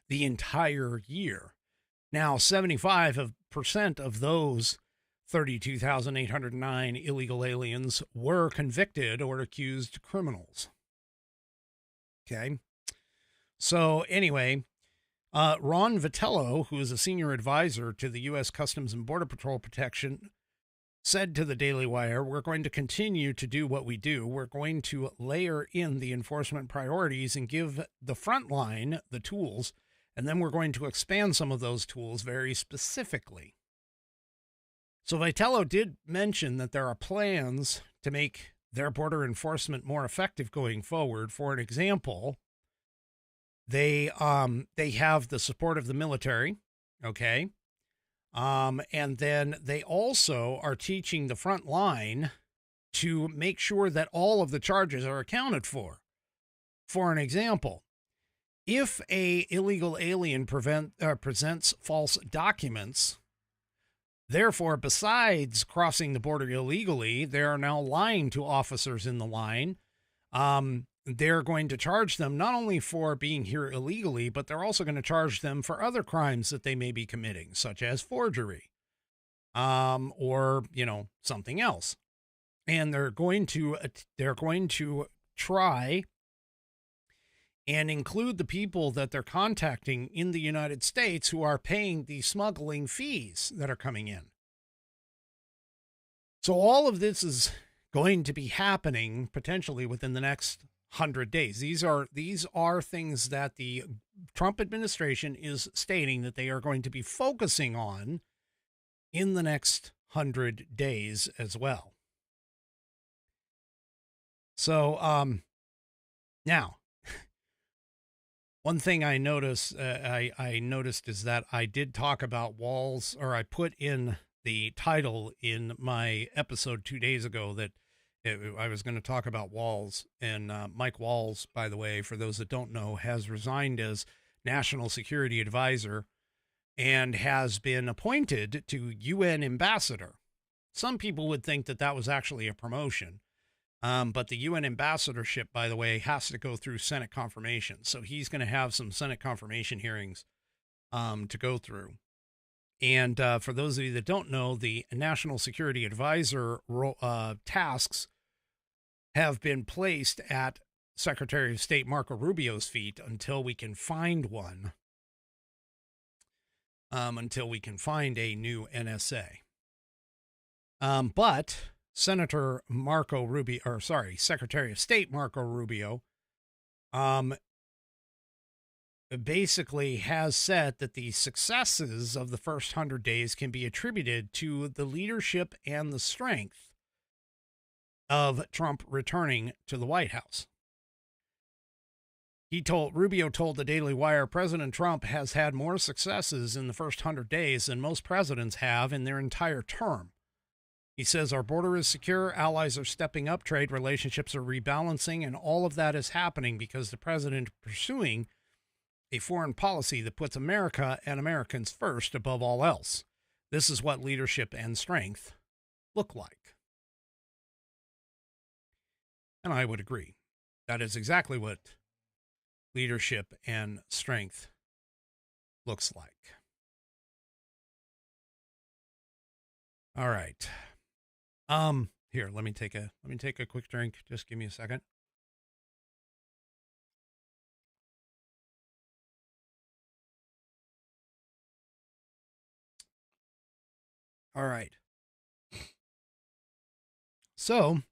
the entire year. Now, 75% of those 32,809 illegal aliens were convicted or accused criminals. Okay. So anyway, Ron Vitello, who is a senior advisor to the U.S. Customs and Border Patrol Protection, said to the Daily Wire, we're going to continue to do what we do. We're going to layer in the enforcement priorities and give the front line the tools, and then we're going to expand some of those tools very specifically. So Vitello did mention that there are plans to make their border enforcement more effective going forward. For an example, they have the support of the military, okay? And then they also are teaching the front line to make sure that all of the charges are accounted for. For an example, if a illegal alien presents false documents, therefore, besides crossing the border illegally, they are now lying to officers in the line. They're going to charge them not only for being here illegally, but they're also going to charge them for other crimes that they may be committing, such as forgery, or, something else. and they're going to try and include the people that they're contacting in the United States who are paying the smuggling fees that are coming in. So all of this is going to be happening potentially within the next 100 days. These are things that the Trump administration is stating that they are going to be focusing on in the next 100 days as well. So, now, one thing I noticed, I noticed is that I did talk about walls, or I put in the title in my episode 2 days ago that I was going to talk about Walls. And Mike Walls, by the way, for those that don't know, has resigned as National Security Advisor and has been appointed to UN Ambassador. Some people would think that that was actually a promotion. But the UN ambassadorship, by the way, has to go through Senate confirmation. So he's going to have some Senate confirmation hearings to go through. And for those of you that don't know, the National Security Advisor tasks have been placed at Secretary of State Marco Rubio's feet until we can find one, until we can find a new NSA. But Secretary of State Marco Rubio, basically has said that the successes of the first 100 days can be attributed to the leadership and the strength of Trump returning to the White House. Rubio told the Daily Wire, President Trump has had more successes in the first 100 days than most presidents have in their entire term. He says our border is secure, allies are stepping up, trade relationships are rebalancing, and all of that is happening because the president is pursuing a foreign policy that puts America and Americans first above all else. This is what leadership and strength look like. And I would agree. That is exactly what leadership and strength looks like. All right. Here, let me take a quick drink. Just give me a second. All right. So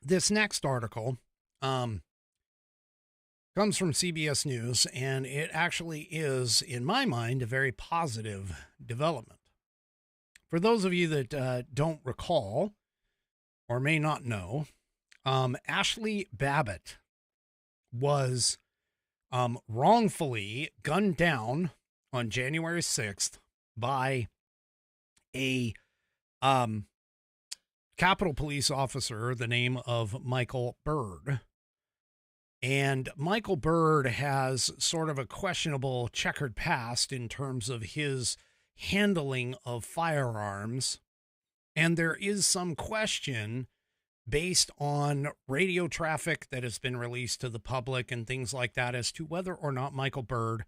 this next article comes from CBS News, and it actually is, in my mind, a very positive development. For those of you that don't recall or may not know, Ashli Babbitt was wrongfully gunned down on January 6th by a Capitol Police officer, the name of Michael Byrd. And Michael Byrd has sort of a questionable checkered past in terms of his handling of firearms. And there is some question based on radio traffic that has been released to the public and things like that as to whether or not Michael Byrd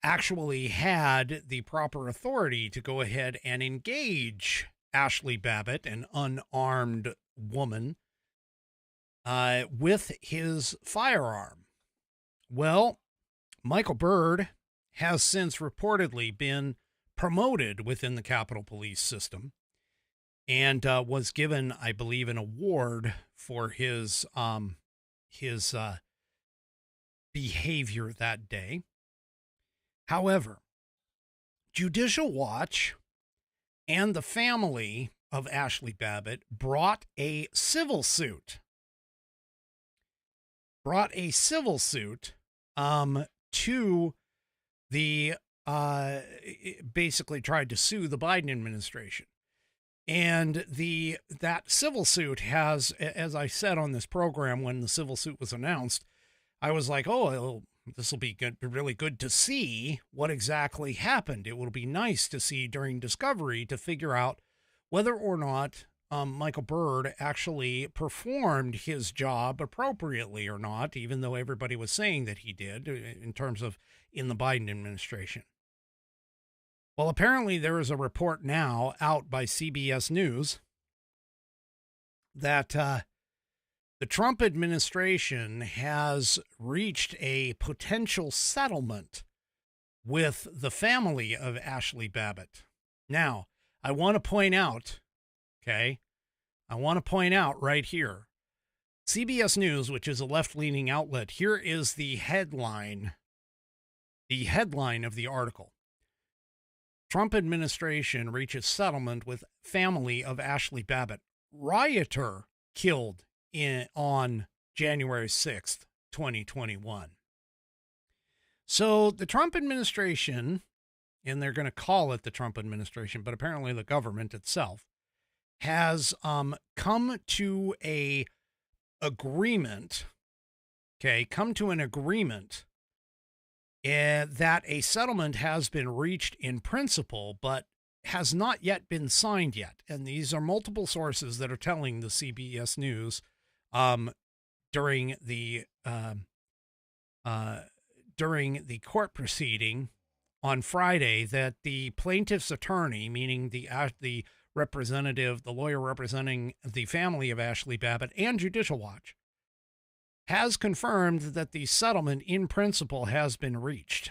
actually had the proper authority to go ahead and engage Ashli Babbitt, an unarmed woman, with his firearm. Well, Michael Byrd has since reportedly been promoted within the Capitol Police system and was given, I believe, an award for his behavior that day. However, Judicial Watch and the family of Ashli Babbitt brought a civil suit. To the basically tried to sue the Biden administration. And that civil suit has, as I said on this program when the civil suit was announced, I was like, oh, this will be good, really good to see what exactly happened. It will be nice to see during discovery to figure out whether or not Michael Byrd actually performed his job appropriately or not, even though everybody was saying that he did in terms of in the Biden administration. Well, apparently there is a report now out by CBS News that the Trump administration has reached a potential settlement with the family of Ashli Babbitt. Now, I want to point out, right here, CBS News, which is a left-leaning outlet, here is the headline of the article. Trump administration reaches settlement with family of Ashli Babbitt. Rioter killed on January 6th, 2021. So the Trump administration, and they're going to call it the Trump administration, but apparently the government itself, has come to an agreement that a settlement has been reached in principle, but has not yet been signed yet. And these are multiple sources that are telling the CBS News during the court proceeding on Friday that the plaintiff's attorney, meaning the representative, the lawyer representing the family of Ashli Babbitt, and Judicial Watch, has confirmed that the settlement in principle has been reached.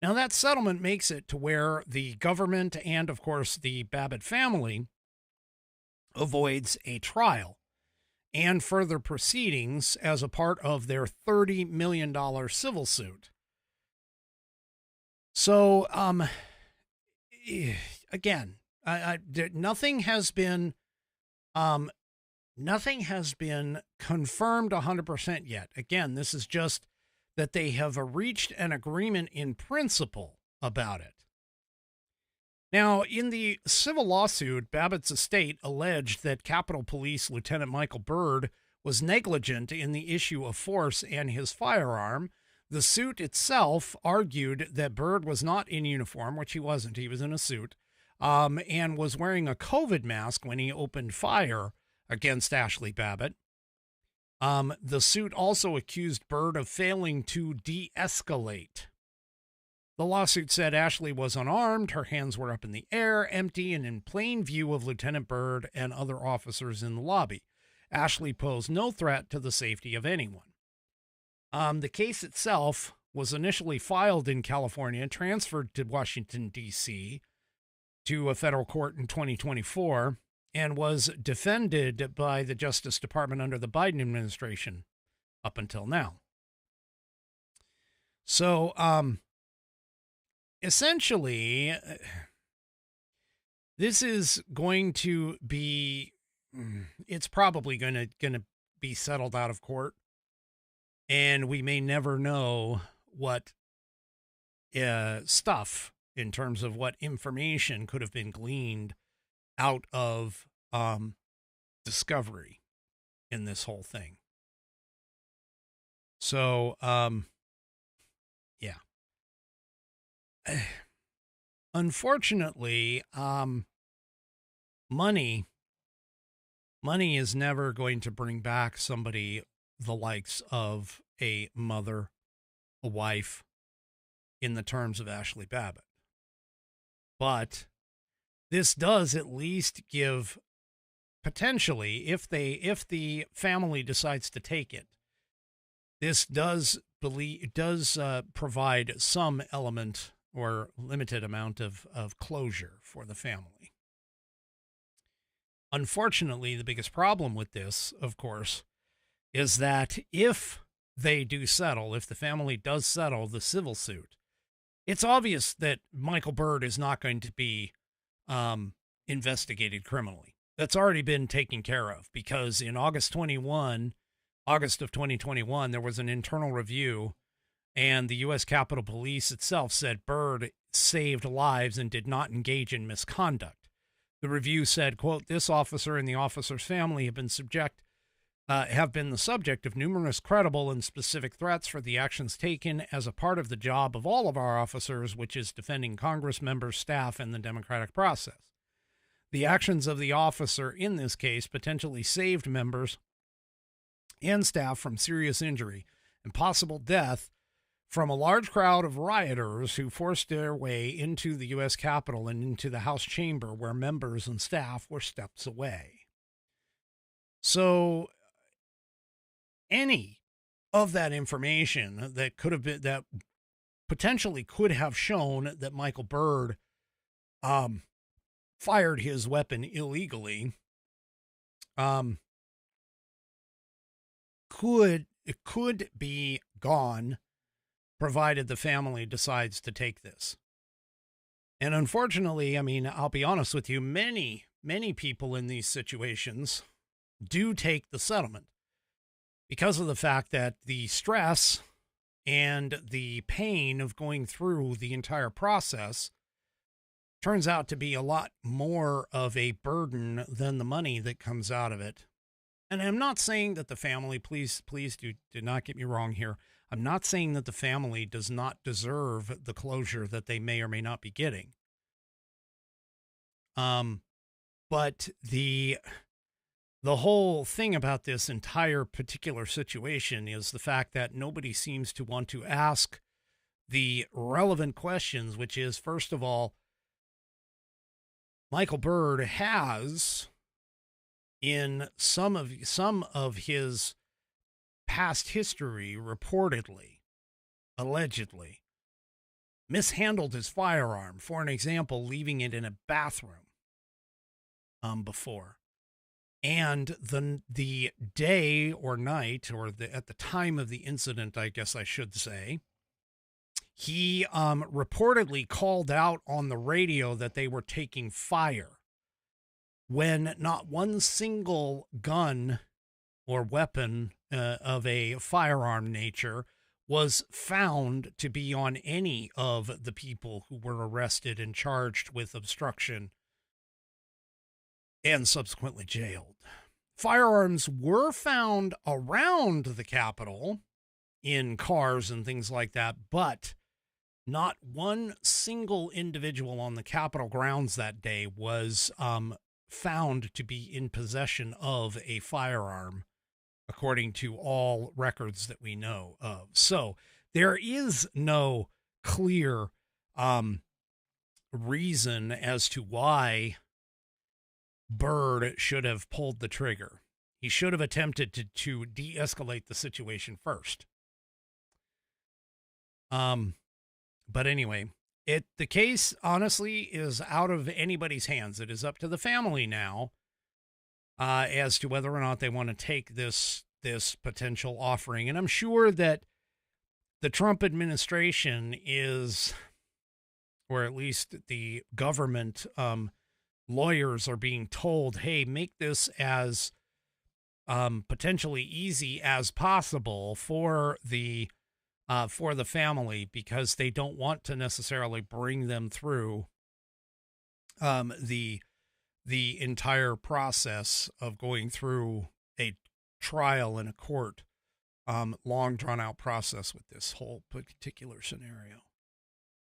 Now, that settlement makes it to where the government and, of course, the Babbitt family avoids a trial and further proceedings as a part of their $30 million civil suit. So, again, nothing has been confirmed 100% yet. Again, this is just that they have reached an agreement in principle about it. Now, in the civil lawsuit, Babbitt's estate alleged that Capitol Police Lieutenant Michael Byrd was negligent in the issue of force and his firearm. The suit itself argued that Byrd was not in uniform, which he wasn't. He was in a suit, and was wearing a COVID mask when he opened fire against Ashli Babbitt. The suit also accused Byrd of failing to de-escalate. The lawsuit said Ashli was unarmed, her hands were up in the air, empty, and in plain view of Lieutenant Byrd and other officers in the lobby. Ashli posed no threat to the safety of anyone. The case itself was initially filed in California, transferred to Washington, D.C., to a federal court in 2024, and was defended by the Justice Department under the Biden administration up until now. So, essentially, this is going to be, it's probably going to be settled out of court, and we may never know what stuff in terms of what information could have been gleaned out of discovery in this whole thing. So, yeah. Unfortunately, money is never going to bring back somebody the likes of a mother, a wife, in the terms of Ashli Babbitt. But this does at least give, potentially, if the family decides to take it, this does provide some element or limited amount of closure for the family. Unfortunately, the biggest problem with this, of course, is that if they do settle, if the family does settle the civil suit, it's obvious that Michael Byrd is not going to be investigated criminally. That's already been taken care of, because in August of 2021, there was an internal review, and the U.S. Capitol Police itself said Byrd saved lives and did not engage in misconduct. The review said, quote, "This officer and the officer's family have been the subject of numerous credible and specific threats for the actions taken as a part of the job of all of our officers, which is defending Congress members, staff, and the democratic process. The actions of the officer in this case potentially saved members and staff from serious injury and possible death from a large crowd of rioters who forced their way into the U.S. Capitol and into the House chamber, where members and staff were steps away." So any of that information that could have been, that potentially could have shown that Michael Byrd fired his weapon illegally, could be gone, provided the family decides to take this. And unfortunately, I mean, I'll be honest with you, many people in these situations do take the settlement because of the fact that the stress and the pain of going through the entire process turns out to be a lot more of a burden than the money that comes out of it. And I'm not saying that the family, please do not get me wrong here. I'm not saying that the family does not deserve the closure that they may or may not be getting. But the whole thing about this entire particular situation is the fact that nobody seems to want to ask the relevant questions, which is, first of all, Michael Byrd has, in some of his past history, reportedly, allegedly, mishandled his firearm. For an example, leaving it in a bathroom before. And the day or night, or at the time of the incident, I guess I should say, he reportedly called out on the radio that they were taking fire, when not one single gun or weapon of a firearm nature was found to be on any of the people who were arrested and charged with obstruction and subsequently jailed. Firearms were found around the Capitol in cars and things like that, but not one single individual on the Capitol grounds that day was found to be in possession of a firearm, according to all records that we know of. So there is no clear reason as to why Byrd should have pulled the trigger. He should have attempted to de-escalate the situation first. But anyway, the case honestly is out of anybody's hands. It is up to the family now as to whether or not they want to take this potential offering. And I'm sure that the Trump administration is, or at least the government lawyers are being told, hey, make this as potentially easy as possible for the family, because they don't want to necessarily bring them through the entire process of going through a trial in a court, long drawn out process with this whole particular scenario.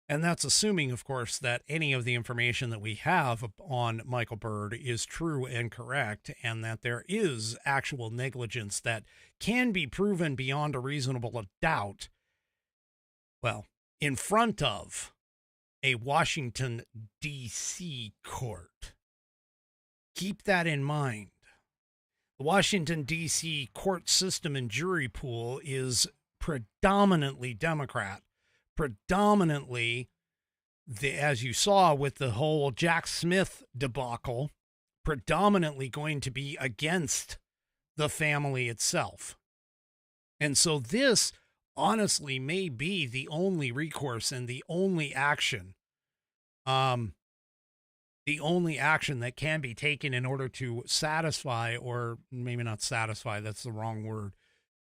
And that's assuming, of course, that any of the information that we have on Michael Byrd is true and correct, and that there is actual negligence that can be proven beyond a reasonable doubt, well, in front of a Washington, D.C. court. Keep that in mind. The Washington, D.C. court system and jury pool is predominantly Democrat. Predominantly, as you saw with the whole Jack Smith debacle, predominantly going to be against the family itself. And so this honestly may be the only recourse and the only action that can be taken in order to satisfy, or maybe not satisfy, that's the wrong word,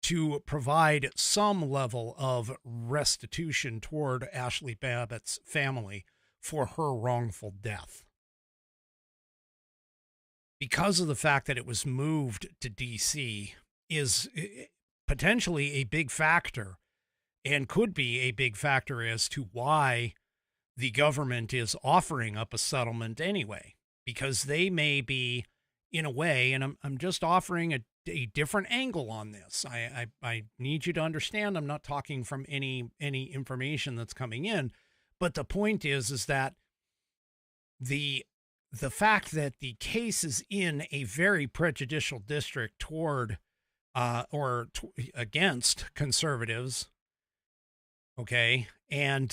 to provide some level of restitution toward Ashli Babbitt's family for her wrongful death. Because of the fact that it was moved to D.C. is potentially a big factor, and could be a big factor as to why the government is offering up a settlement anyway, because they may be, in a way, and I'm just offering a different angle on this. I need you to understand, I'm not talking from any information that's coming in, but the point is that the the fact that the case is in a very prejudicial district toward against conservatives, okay, and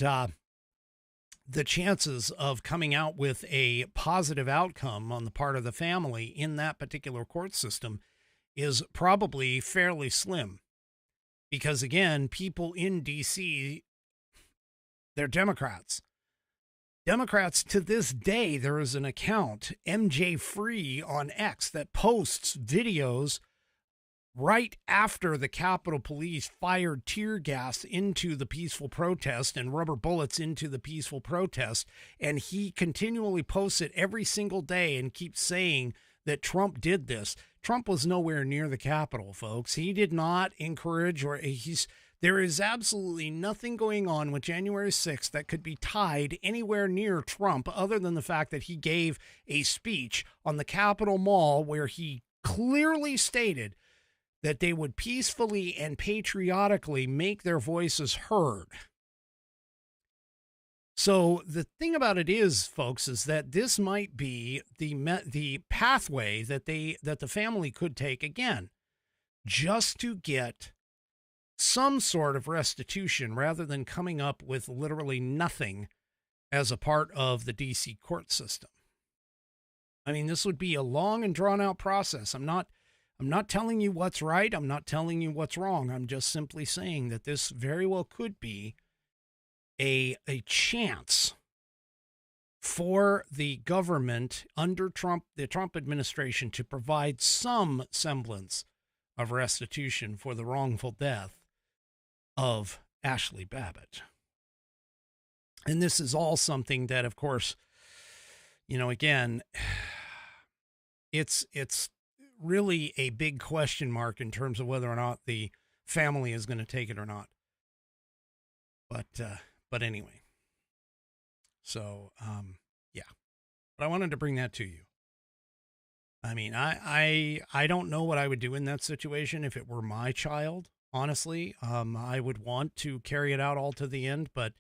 the chances of coming out with a positive outcome on the part of the family in that particular court system is probably fairly slim. Because again, people in D.C., they're Democrats. Democrats, to this day, there is an account, MJ Free on X, that posts videos right after the Capitol Police fired tear gas into the peaceful protest and rubber bullets into the peaceful protest. And he continually posts it every single day and keeps saying that Trump did this. Trump was nowhere near the Capitol, folks. He did not encourage there is absolutely nothing going on with January 6th that could be tied anywhere near Trump other than the fact that he gave a speech on the Capitol Mall where he clearly stated that they would peacefully and patriotically make their voices heard. So the thing about it is, folks, is that this might be the pathway that the family could take again, just to get some sort of restitution rather than coming up with literally nothing as a part of the DC court system. I mean, this would be a long and drawn out process. I'm not telling you what's right. I'm not telling you what's wrong. I'm just simply saying that this very well could be a chance for the government under the Trump administration to provide some semblance of restitution for the wrongful death of Ashli Babbitt. And this is all something that, of course, again, it's really a big question mark in terms of whether or not the family is going to take it or not. But anyway, so, yeah, but I wanted to bring that to you. I mean, I don't know what I would do in that situation if it were my child. Honestly, I would want to carry it out all to the end, but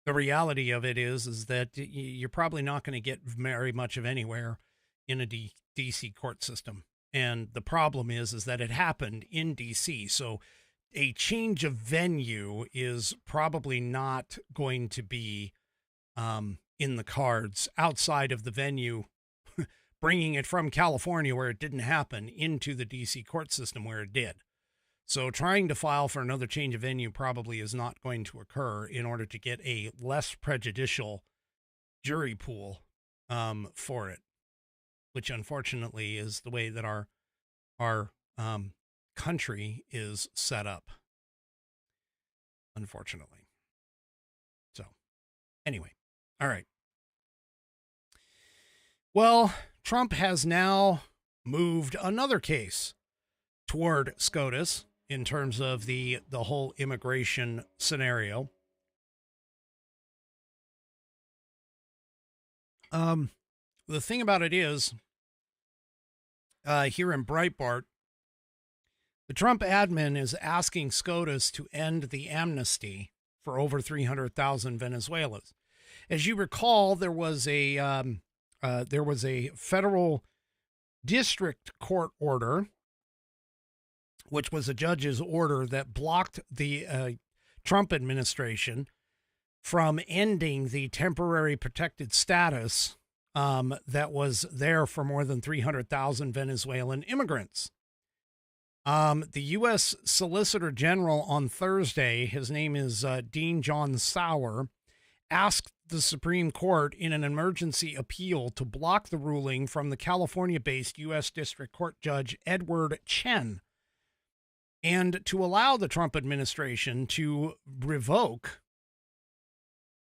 the reality of it is that you're probably not going to get very much of anywhere in a DC court system. And the problem is that it happened in DC. So a change of venue is probably not going to be in the cards outside of the venue, bringing it from California where it didn't happen into the DC court system where it did. So trying to file for another change of venue probably is not going to occur in order to get a less prejudicial jury pool for it, which unfortunately is the way that our country is set up, unfortunately. So anyway, all right. Well, Trump has now moved another case toward SCOTUS in terms of the whole immigration scenario. The thing about it is, here in Breitbart, the Trump admin is asking SCOTUS to end the amnesty for over 300,000 Venezuelans. As you recall, there was a federal district court order, which was a judge's order that blocked the Trump administration from ending the temporary protected status that was there for more than 300,000 Venezuelan immigrants. The U.S. Solicitor General on Thursday, his name is Dean John Sauer, asked the Supreme Court in an emergency appeal to block the ruling from the California-based U.S. District Court Judge Edward Chen, and to allow the Trump administration to revoke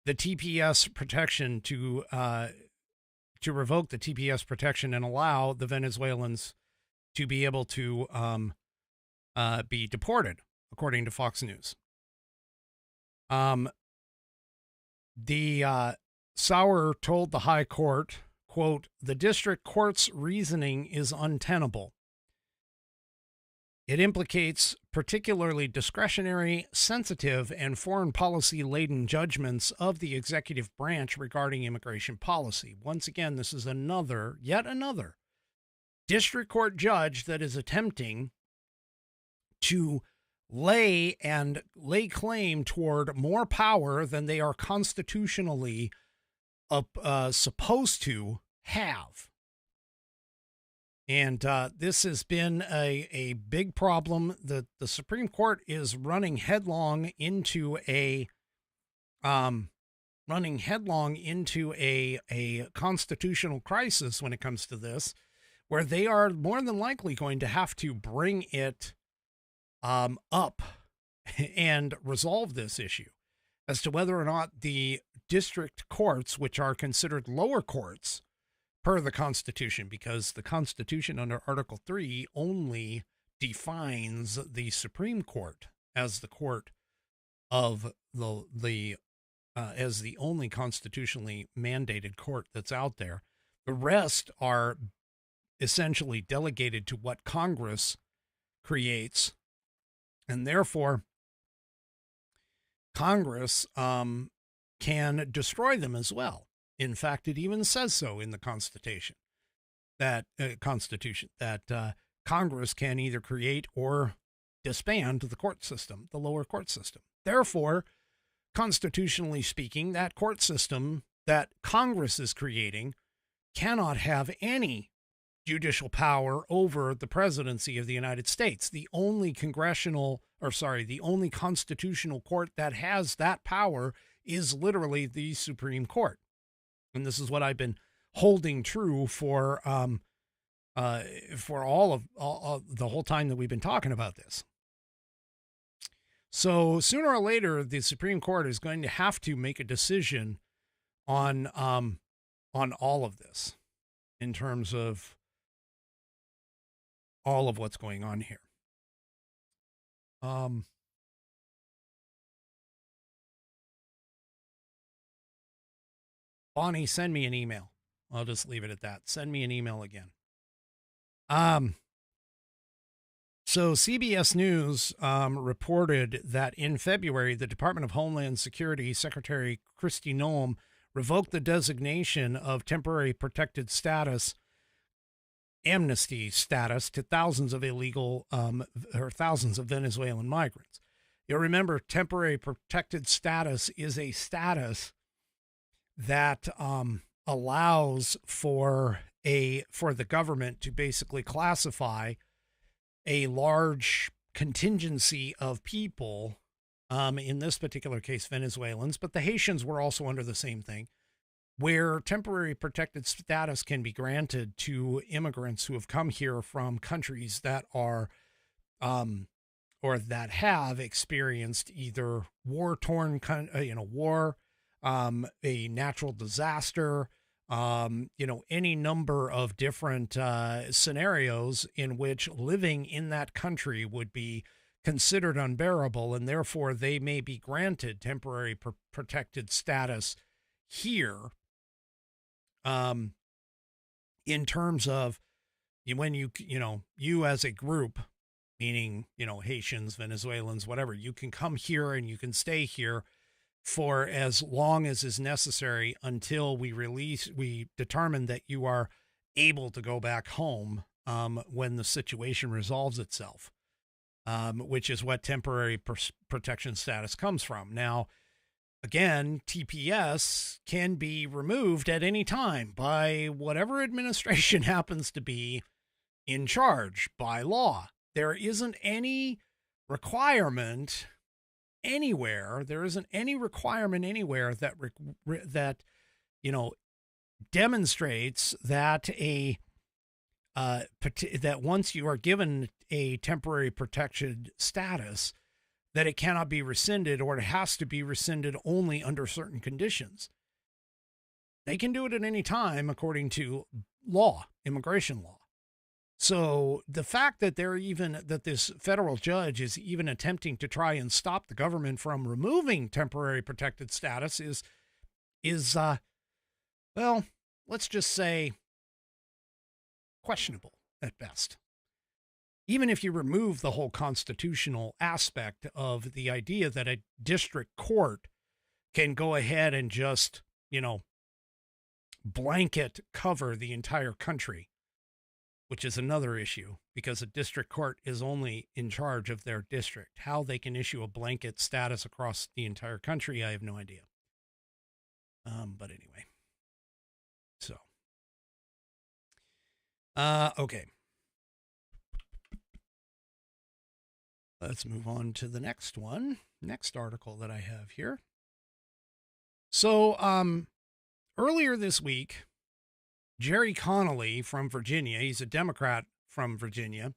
the TPS protection to revoke the TPS protection and allow the Venezuelans to be able to be deported, according to Fox News. Sauer told the high court, quote, "The district court's reasoning is untenable. It implicates particularly discretionary, sensitive, and foreign policy-laden judgments of the executive branch regarding immigration policy. Once again, this is yet another district court judge that is attempting to lay claim toward more power than they are constitutionally supposed to have. And this has been a big problem. The Supreme Court is running headlong into a constitutional crisis when it comes to this, where they are more than likely going to have to bring it up and resolve this issue as to whether or not the district courts, which are considered lower courts per the Constitution, because the Constitution under Article 3 only defines the Supreme Court as the court of as the only constitutionally mandated court that's out there. The rest are essentially delegated to what Congress creates, and therefore Congress can destroy them as well. In fact, it even says so in the Constitution that Congress can either create or disband the court system, the lower court system. Therefore, constitutionally speaking, that court system that Congress is creating cannot have any judicial power over the presidency of the United States. The only the only constitutional court that has that power is literally the Supreme Court. And this is what I've been holding true for all of the whole time that we've been talking about this. So sooner or later, the Supreme Court is going to have to make a decision on all of this in terms of all of what's going on here. Bonnie, send me an email. I'll just leave it at that. Send me an email again. So CBS News reported that in February, the Department of Homeland Security Secretary Kristi Noem revoked the designation of temporary protected status, amnesty status, to thousands of thousands of Venezuelan migrants. You'll remember, temporary protected status is a status that allows for the government to basically classify a large contingency of people, in this particular case, Venezuelans, but the Haitians were also under the same thing, where temporary protected status can be granted to immigrants who have come here from countries that are, or that have experienced either war-torn, war, a natural disaster, any number of different scenarios in which living in that country would be considered unbearable, and therefore they may be granted temporary protected status here. In terms of when you as a group, meaning, Haitians, Venezuelans, whatever, you can come here and you can stay here for as long as is necessary until we determine that you are able to go back home when the situation resolves itself, which is what temporary protection status comes from. Now, again, TPS can be removed at any time by whatever administration happens to be in charge by law. There isn't any requirement anywhere. There isn't any requirement anywhere that demonstrates that that once you are given a temporary protected status, that it cannot be rescinded, or it has to be rescinded only under certain conditions. They can do it at any time according to law, immigration law. So the fact that that this federal judge is even attempting to try and stop the government from removing temporary protected status is well, let's just say questionable at best. even if you remove the whole constitutional aspect of the idea that a district court can go ahead and just, blanket cover the entire country, which is another issue because a district court is only in charge of their district. How they can issue a blanket status across the entire country, I have no idea. But anyway, so, okay. Let's move on to the next one. Next article that I have here. So, earlier this week, Jerry Connolly from Virginia, he's a Democrat from Virginia,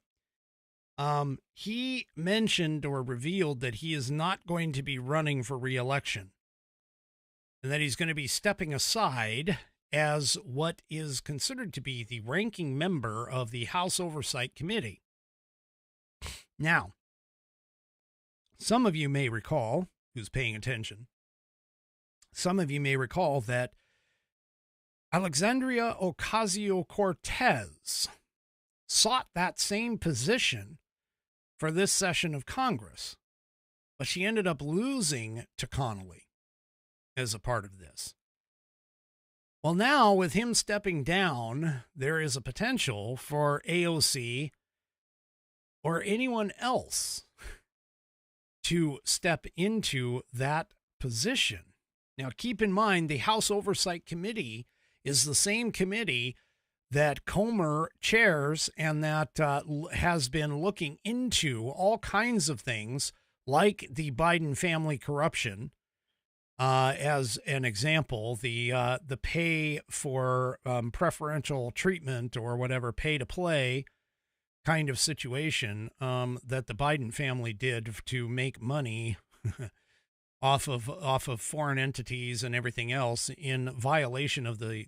he mentioned or revealed that he is not going to be running for re-election and that he's going to be stepping aside as what is considered to be the ranking member of the House Oversight Committee. Now, some of you may recall, who's paying attention, some of you may recall that Alexandria Ocasio-Cortez sought that same position for this session of Congress, but she ended up losing to Connolly as a part of this. Well, now with him stepping down, there is a potential for AOC or anyone else to step into that position. Now, keep in mind, the House Oversight Committee is the same committee that Comer chairs and that has been looking into all kinds of things like the Biden family corruption. As an example, the pay for preferential treatment or whatever, pay to play kind of situation that the Biden family did to make money off of foreign entities and everything else in violation of I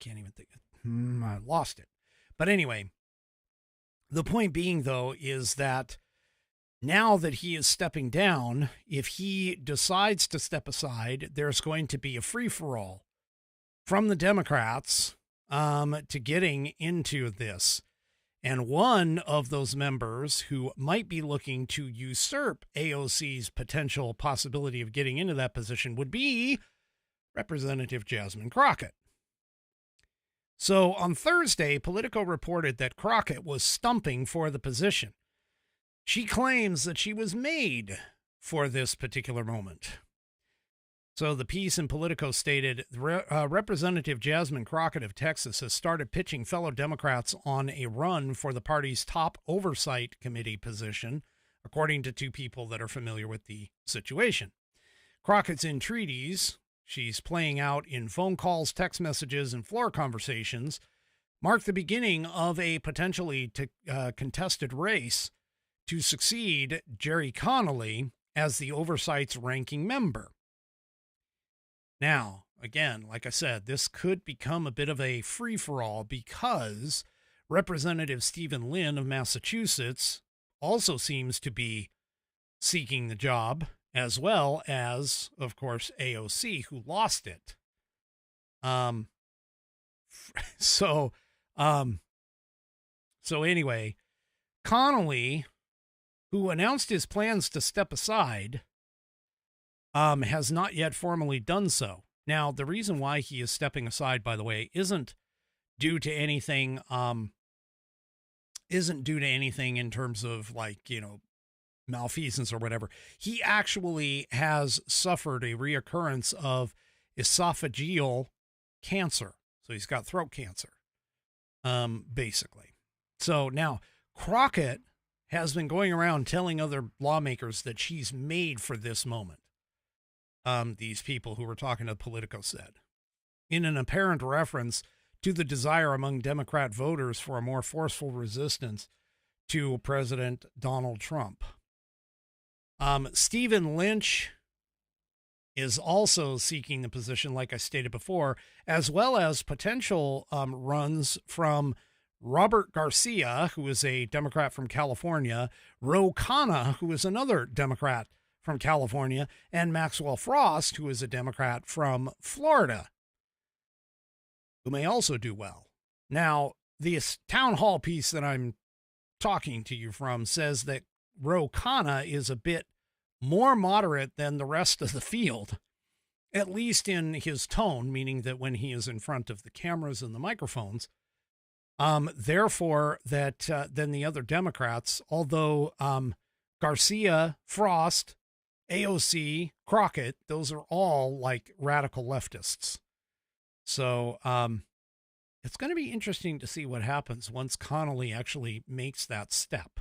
can't even think. I lost it. But anyway, the point being, though, is that now that he is stepping down, if he decides to step aside, there's going to be a free-for-all from the Democrats to getting into this. And one of those members who might be looking to usurp AOC's potential possibility of getting into that position would be Representative Jasmine Crockett. So on Thursday, Politico reported that Crockett was stumping for the position. She claims that she was made for this particular moment. So the piece in Politico stated, Representative Jasmine Crockett of Texas has started pitching fellow Democrats on a run for the party's top oversight committee position, according to two people that are familiar with the situation. Crockett's entreaties, she's playing out in phone calls, text messages, and floor conversations, mark the beginning of a potentially contested race to succeed Jerry Connolly as the oversight's ranking member. Now, again, like I said, this could become a bit of a free-for-all because Representative Stephen Lynn of Massachusetts also seems to be seeking the job, as well as, of course, AOC, who lost it. So anyway, Connolly, who announced his plans to step aside, has not yet formally done so. Now, the reason why he is stepping aside, by the way, isn't due to anything in terms of malfeasance or whatever. He actually has suffered a reoccurrence of esophageal cancer. So he's got throat cancer, basically. So now Crockett has been going around telling other lawmakers that she's made for this moment. These people who were talking to Politico said, in an apparent reference to the desire among Democrat voters for a more forceful resistance to President Donald Trump. Stephen Lynch is also seeking the position, like I stated before, as well as potential runs from Robert Garcia, who is a Democrat from California, Ro Khanna, who is another Democrat from California, and Maxwell Frost, who is a Democrat from Florida, who may also do well. Now, this town hall piece that I'm talking to you from says that Ro Khanna is a bit more moderate than the rest of the field, at least in his tone, meaning that when he is in front of the cameras and the microphones, therefore that than the other Democrats, although Garcia, Frost, AOC, Crockett, those are all like radical leftists. So it's going to be interesting to see what happens once Connolly actually makes that step.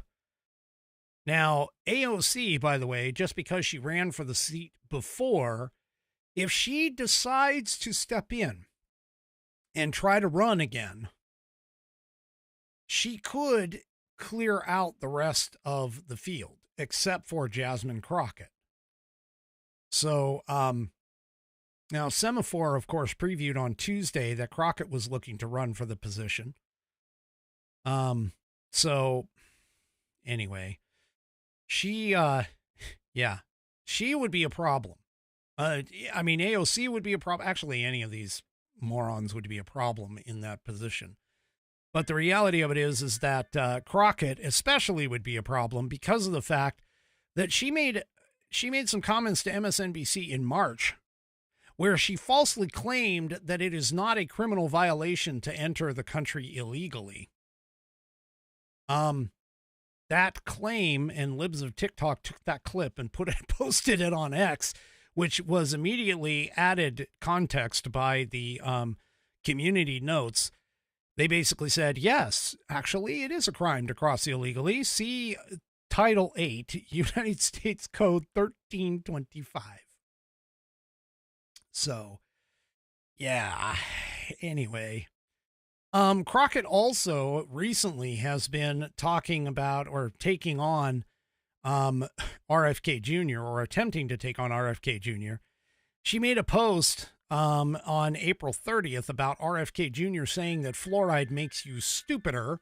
Now, AOC, by the way, just because she ran for the seat before, if she decides to step in and try to run again, she could clear out the rest of the field, except for Jasmine Crockett. So, now Semaphore, of course, previewed on Tuesday that Crockett was looking to run for the position. So anyway, she would be a problem. I mean, AOC would be a problem. Actually, any of these morons would be a problem in that position. But the reality of it is that Crockett especially would be a problem because of the fact that she made some comments to MSNBC in March where she falsely claimed that it is not a criminal violation to enter the country illegally. That claim, and Libs of TikTok took that clip and posted it on X, which was immediately added context by the community notes. They basically said, yes, actually, it is a crime to cross illegally. See Title 8, United States Code 1325. So, yeah, anyway. Crockett also recently has been talking about or taking on RFK Jr. or attempting to take on RFK Jr. She made a post on April 30th about RFK Jr. saying that fluoride makes you stupider.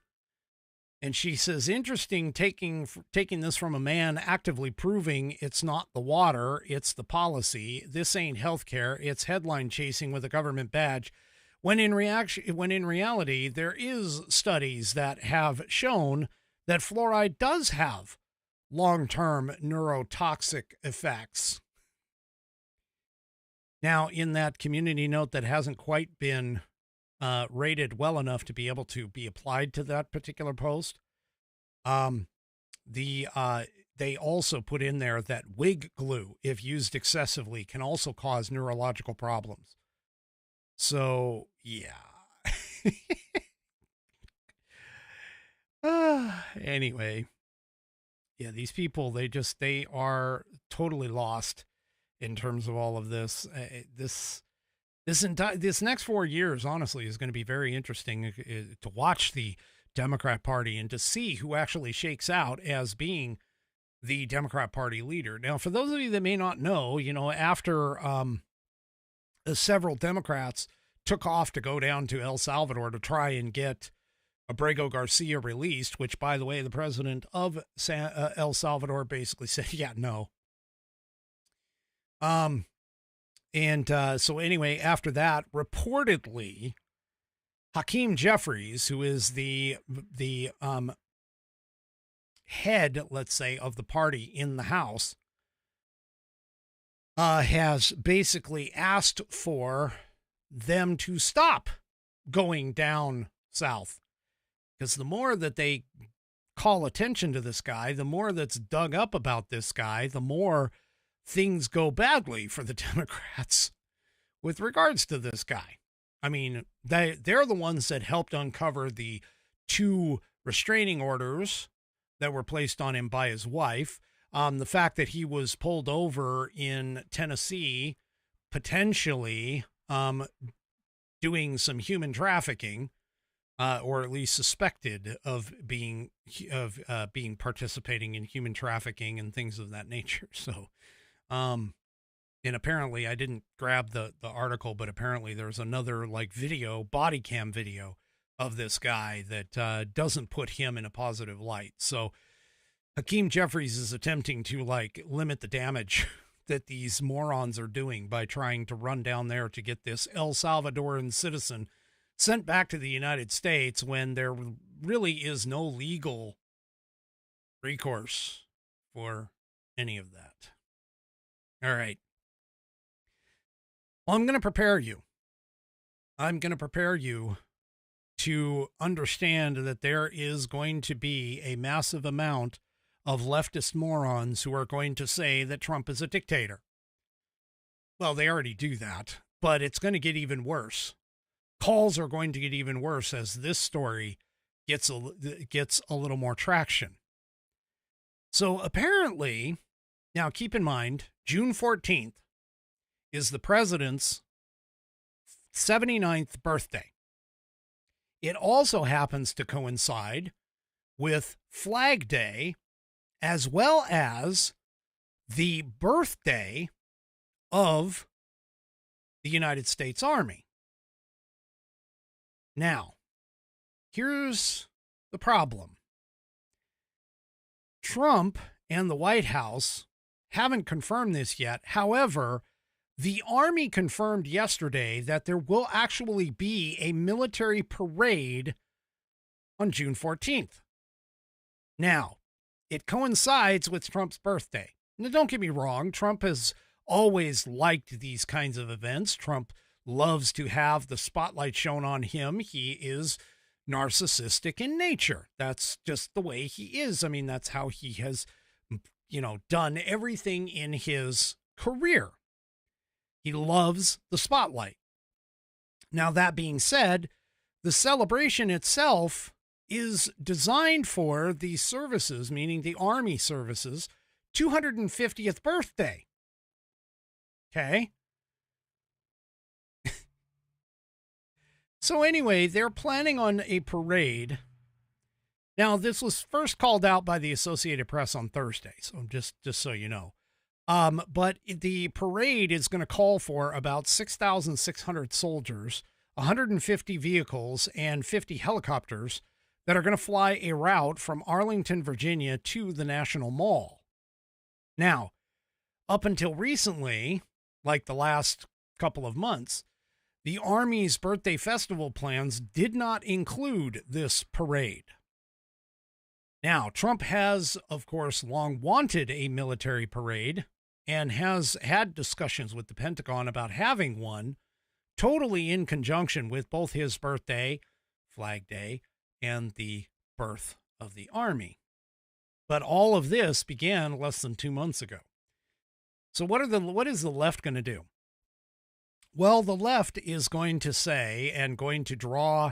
And she says, interesting taking this from a man actively proving it's not the water, it's the policy. This ain't healthcare. It's headline chasing with a government badge. When in reality, there is studies that have shown that fluoride does have long-term neurotoxic effects. Now, in that community note that hasn't quite been rated well enough to be able to be applied to that particular post, they also put in there that wig glue, if used excessively, can also cause neurological problems. So, yeah. Anyway, yeah, these people, they are totally lost in terms of all of this. This next 4 years, honestly, is going to be very interesting to watch the Democrat Party and to see who actually shakes out as being the Democrat Party leader. Now, for those of you that may not know, after several Democrats took off to go down to El Salvador to try and get Abrego Garcia released, which, by the way, the president of El Salvador basically said, yeah, no. So anyway, after that, reportedly, Hakeem Jeffries, who is the head, let's say, of the party in the House, has basically asked for them to stop going down south. Because the more that they call attention to this guy, the more that's dug up about this guy, the more things go badly for the Democrats with regards to this guy. I mean, they're the ones that helped uncover the 2 restraining orders that were placed on him by his wife. The fact that he was pulled over in Tennessee, potentially doing some human trafficking, or at least suspected of being participating in human trafficking and things of that nature. So, and apparently I didn't grab the article, but apparently there's another body cam video of this guy that doesn't put him in a positive light. So Hakeem Jeffries is attempting to limit the damage that these morons are doing by trying to run down there to get this El Salvadoran citizen sent back to the United States when there really is no legal recourse for any of that. All right. Well, I'm going to prepare you. I'm going to prepare you to understand that there is going to be a massive amount of leftist morons who are going to say that Trump is a dictator. Well, they already do that, but it's going to get even worse. Calls are going to get even worse as this story gets a little more traction. So apparently, now keep in mind, June 14th is the president's 79th birthday. It also happens to coincide with Flag Day, as well as the birthday of the United States Army. Now, here's the problem. Trump and the White House haven't confirmed this yet. However, the Army confirmed yesterday that there will actually be a military parade on June 14th. Now, it coincides with Trump's birthday. Now, don't get me wrong, Trump has always liked these kinds of events. Trump loves to have the spotlight shown on him. He is narcissistic in nature. That's just the way he is. I mean, that's how he has, done everything in his career. He loves the spotlight. Now, that being said, the celebration itself is designed for the services, meaning the Army services, 250th birthday. Okay. So anyway, they're planning on a parade. Now, this was first called out by the Associated Press on Thursday, so just so you know. But the parade is going to call for about 6,600 soldiers, 150 vehicles, and 50 helicopters that are going to fly a route from Arlington, Virginia to the National Mall. Now, up until recently, like the last couple of months, the Army's birthday festival plans did not include this parade. Now, Trump has, of course, long wanted a military parade and has had discussions with the Pentagon about having one, totally in conjunction with both his birthday, Flag Day, and the birth of the Army. But all of this began less than 2 months ago. So what is the left going to do? Well, the left is going to say and going to draw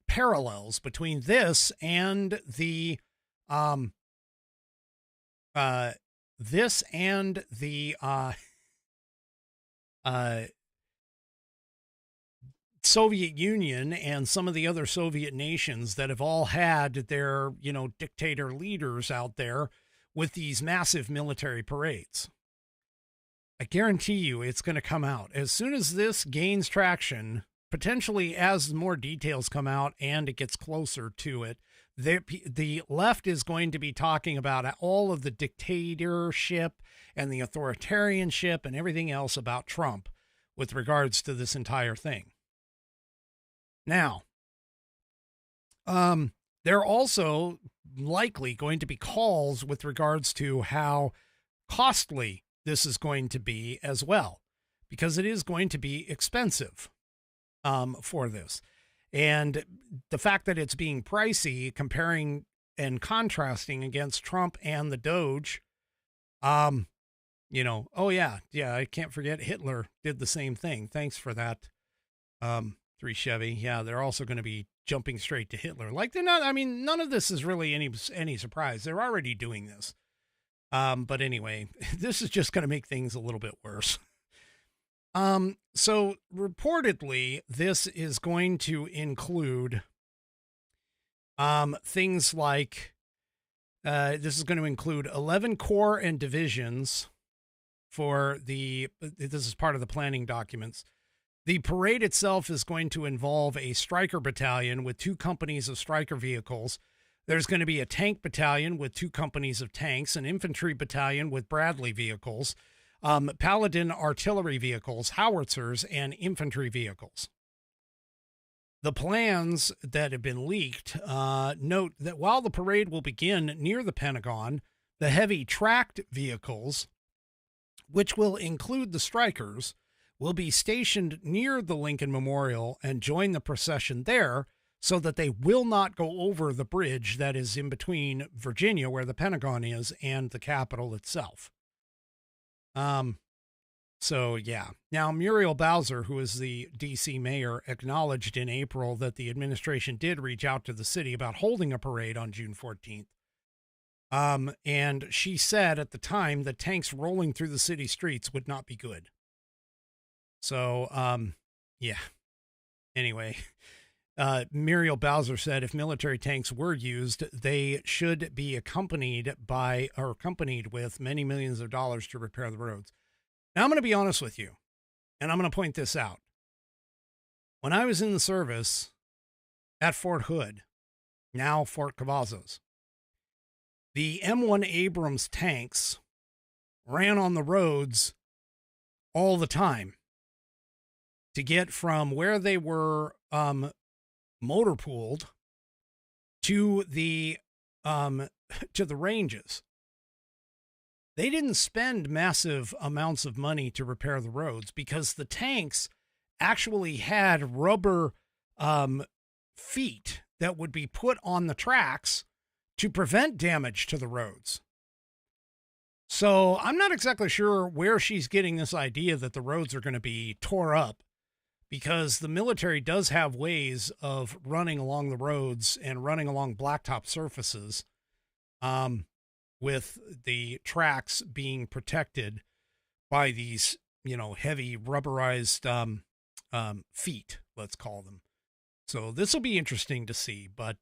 parallels between this and the Soviet Union and some of the other Soviet nations that have all had their, dictator leaders out there with these massive military parades. I guarantee you it's going to come out. As soon as this gains traction, potentially as more details come out and it gets closer to it, the left is going to be talking about all of the dictatorship and the authoritarianship and everything else about Trump with regards to this entire thing. Now, there are also likely going to be calls with regards to how costly this is going to be as well, because it is going to be expensive for this. And the fact that it's being pricey, comparing and contrasting against Trump and the Doge, I can't forget Hitler did the same thing. Thanks for that, 3 Chevy. Yeah, they're also going to be jumping straight to Hitler. Like they're not, none of this is really any surprise. They're already doing this. But anyway, this is just going to make things a little bit worse. So reportedly, this is going to include things like this is going to include 11 corps and divisions for this is part of the planning documents. The parade itself is going to involve a Stryker battalion with 2 companies of Stryker vehicles. There's going to be a tank battalion with 2 companies of tanks, an infantry battalion with Bradley vehicles, Paladin artillery vehicles, howitzers, and infantry vehicles. The plans that have been leaked note that while the parade will begin near the Pentagon, the heavy tracked vehicles, which will include the strikers, will be stationed near the Lincoln Memorial and join the procession there so that they will not go over the bridge that is in between Virginia, where the Pentagon is, and the Capitol itself. So, yeah. Now, Muriel Bowser, who is the D.C. mayor, acknowledged in April that the administration did reach out to the city about holding a parade on June 14th. And she said at the time that tanks rolling through the city streets would not be good. So, yeah. Anyway, Muriel Bowser said if military tanks were used, they should be accompanied with many millions of dollars to repair the roads. Now, I'm going to be honest with you, and I'm going to point this out. When I was in the service at Fort Hood, now Fort Cavazos, the M1 Abrams tanks ran on the roads all the time to get from where they were motor pooled to the ranges. They didn't spend massive amounts of money to repair the roads because the tanks actually had rubber feet that would be put on the tracks to prevent damage to the roads. So I'm not exactly sure where she's getting this idea that the roads are going to be tore up, because the military does have ways of running along the roads and running along blacktop surfaces, with the tracks being protected by these, heavy rubberized feet, let's call them. So this will be interesting to see. But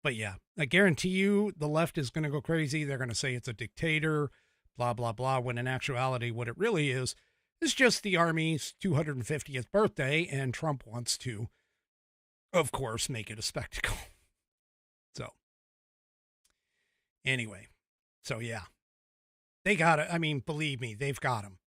yeah, I guarantee you the left is going to go crazy. They're going to say it's a dictator, blah, blah, blah, when in actuality, what it really is just the Army's 250th birthday, and Trump wants to, of course, make it a spectacle. So anyway. So, yeah, they got it. I mean, believe me, they've got them.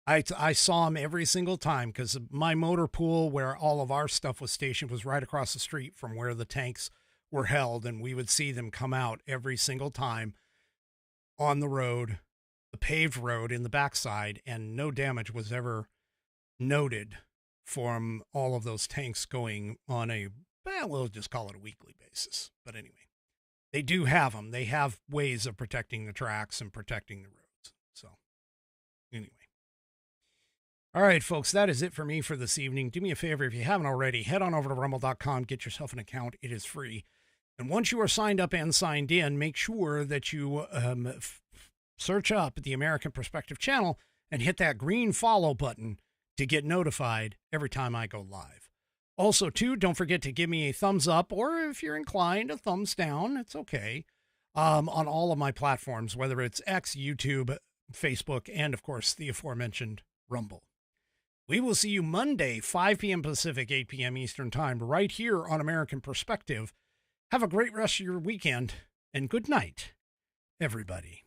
I saw them every single time because my motor pool where all of our stuff was stationed was right across the street from where the tanks were held. And we would see them come out every single time on the road, the paved road in the backside, and no damage was ever noted from all of those tanks going on we'll just call it a weekly basis. But anyway. They do have them. They have ways of protecting the tracks and protecting the roads. So, anyway. All right, folks, that is it for me for this evening. Do me a favor, if you haven't already, head on over to rumble.com, get yourself an account. It is free. And once you are signed up and signed in, make sure that you search up the American Perspective channel and hit that green follow button to get notified every time I go live. Also, too, don't forget to give me a thumbs up, or if you're inclined, a thumbs down. It's okay. On all of my platforms, whether it's X, YouTube, Facebook, and, of course, the aforementioned Rumble. We will see you Monday, 5 p.m. Pacific, 8 p.m. Eastern Time, right here on American Perspective. Have a great rest of your weekend, and good night, everybody.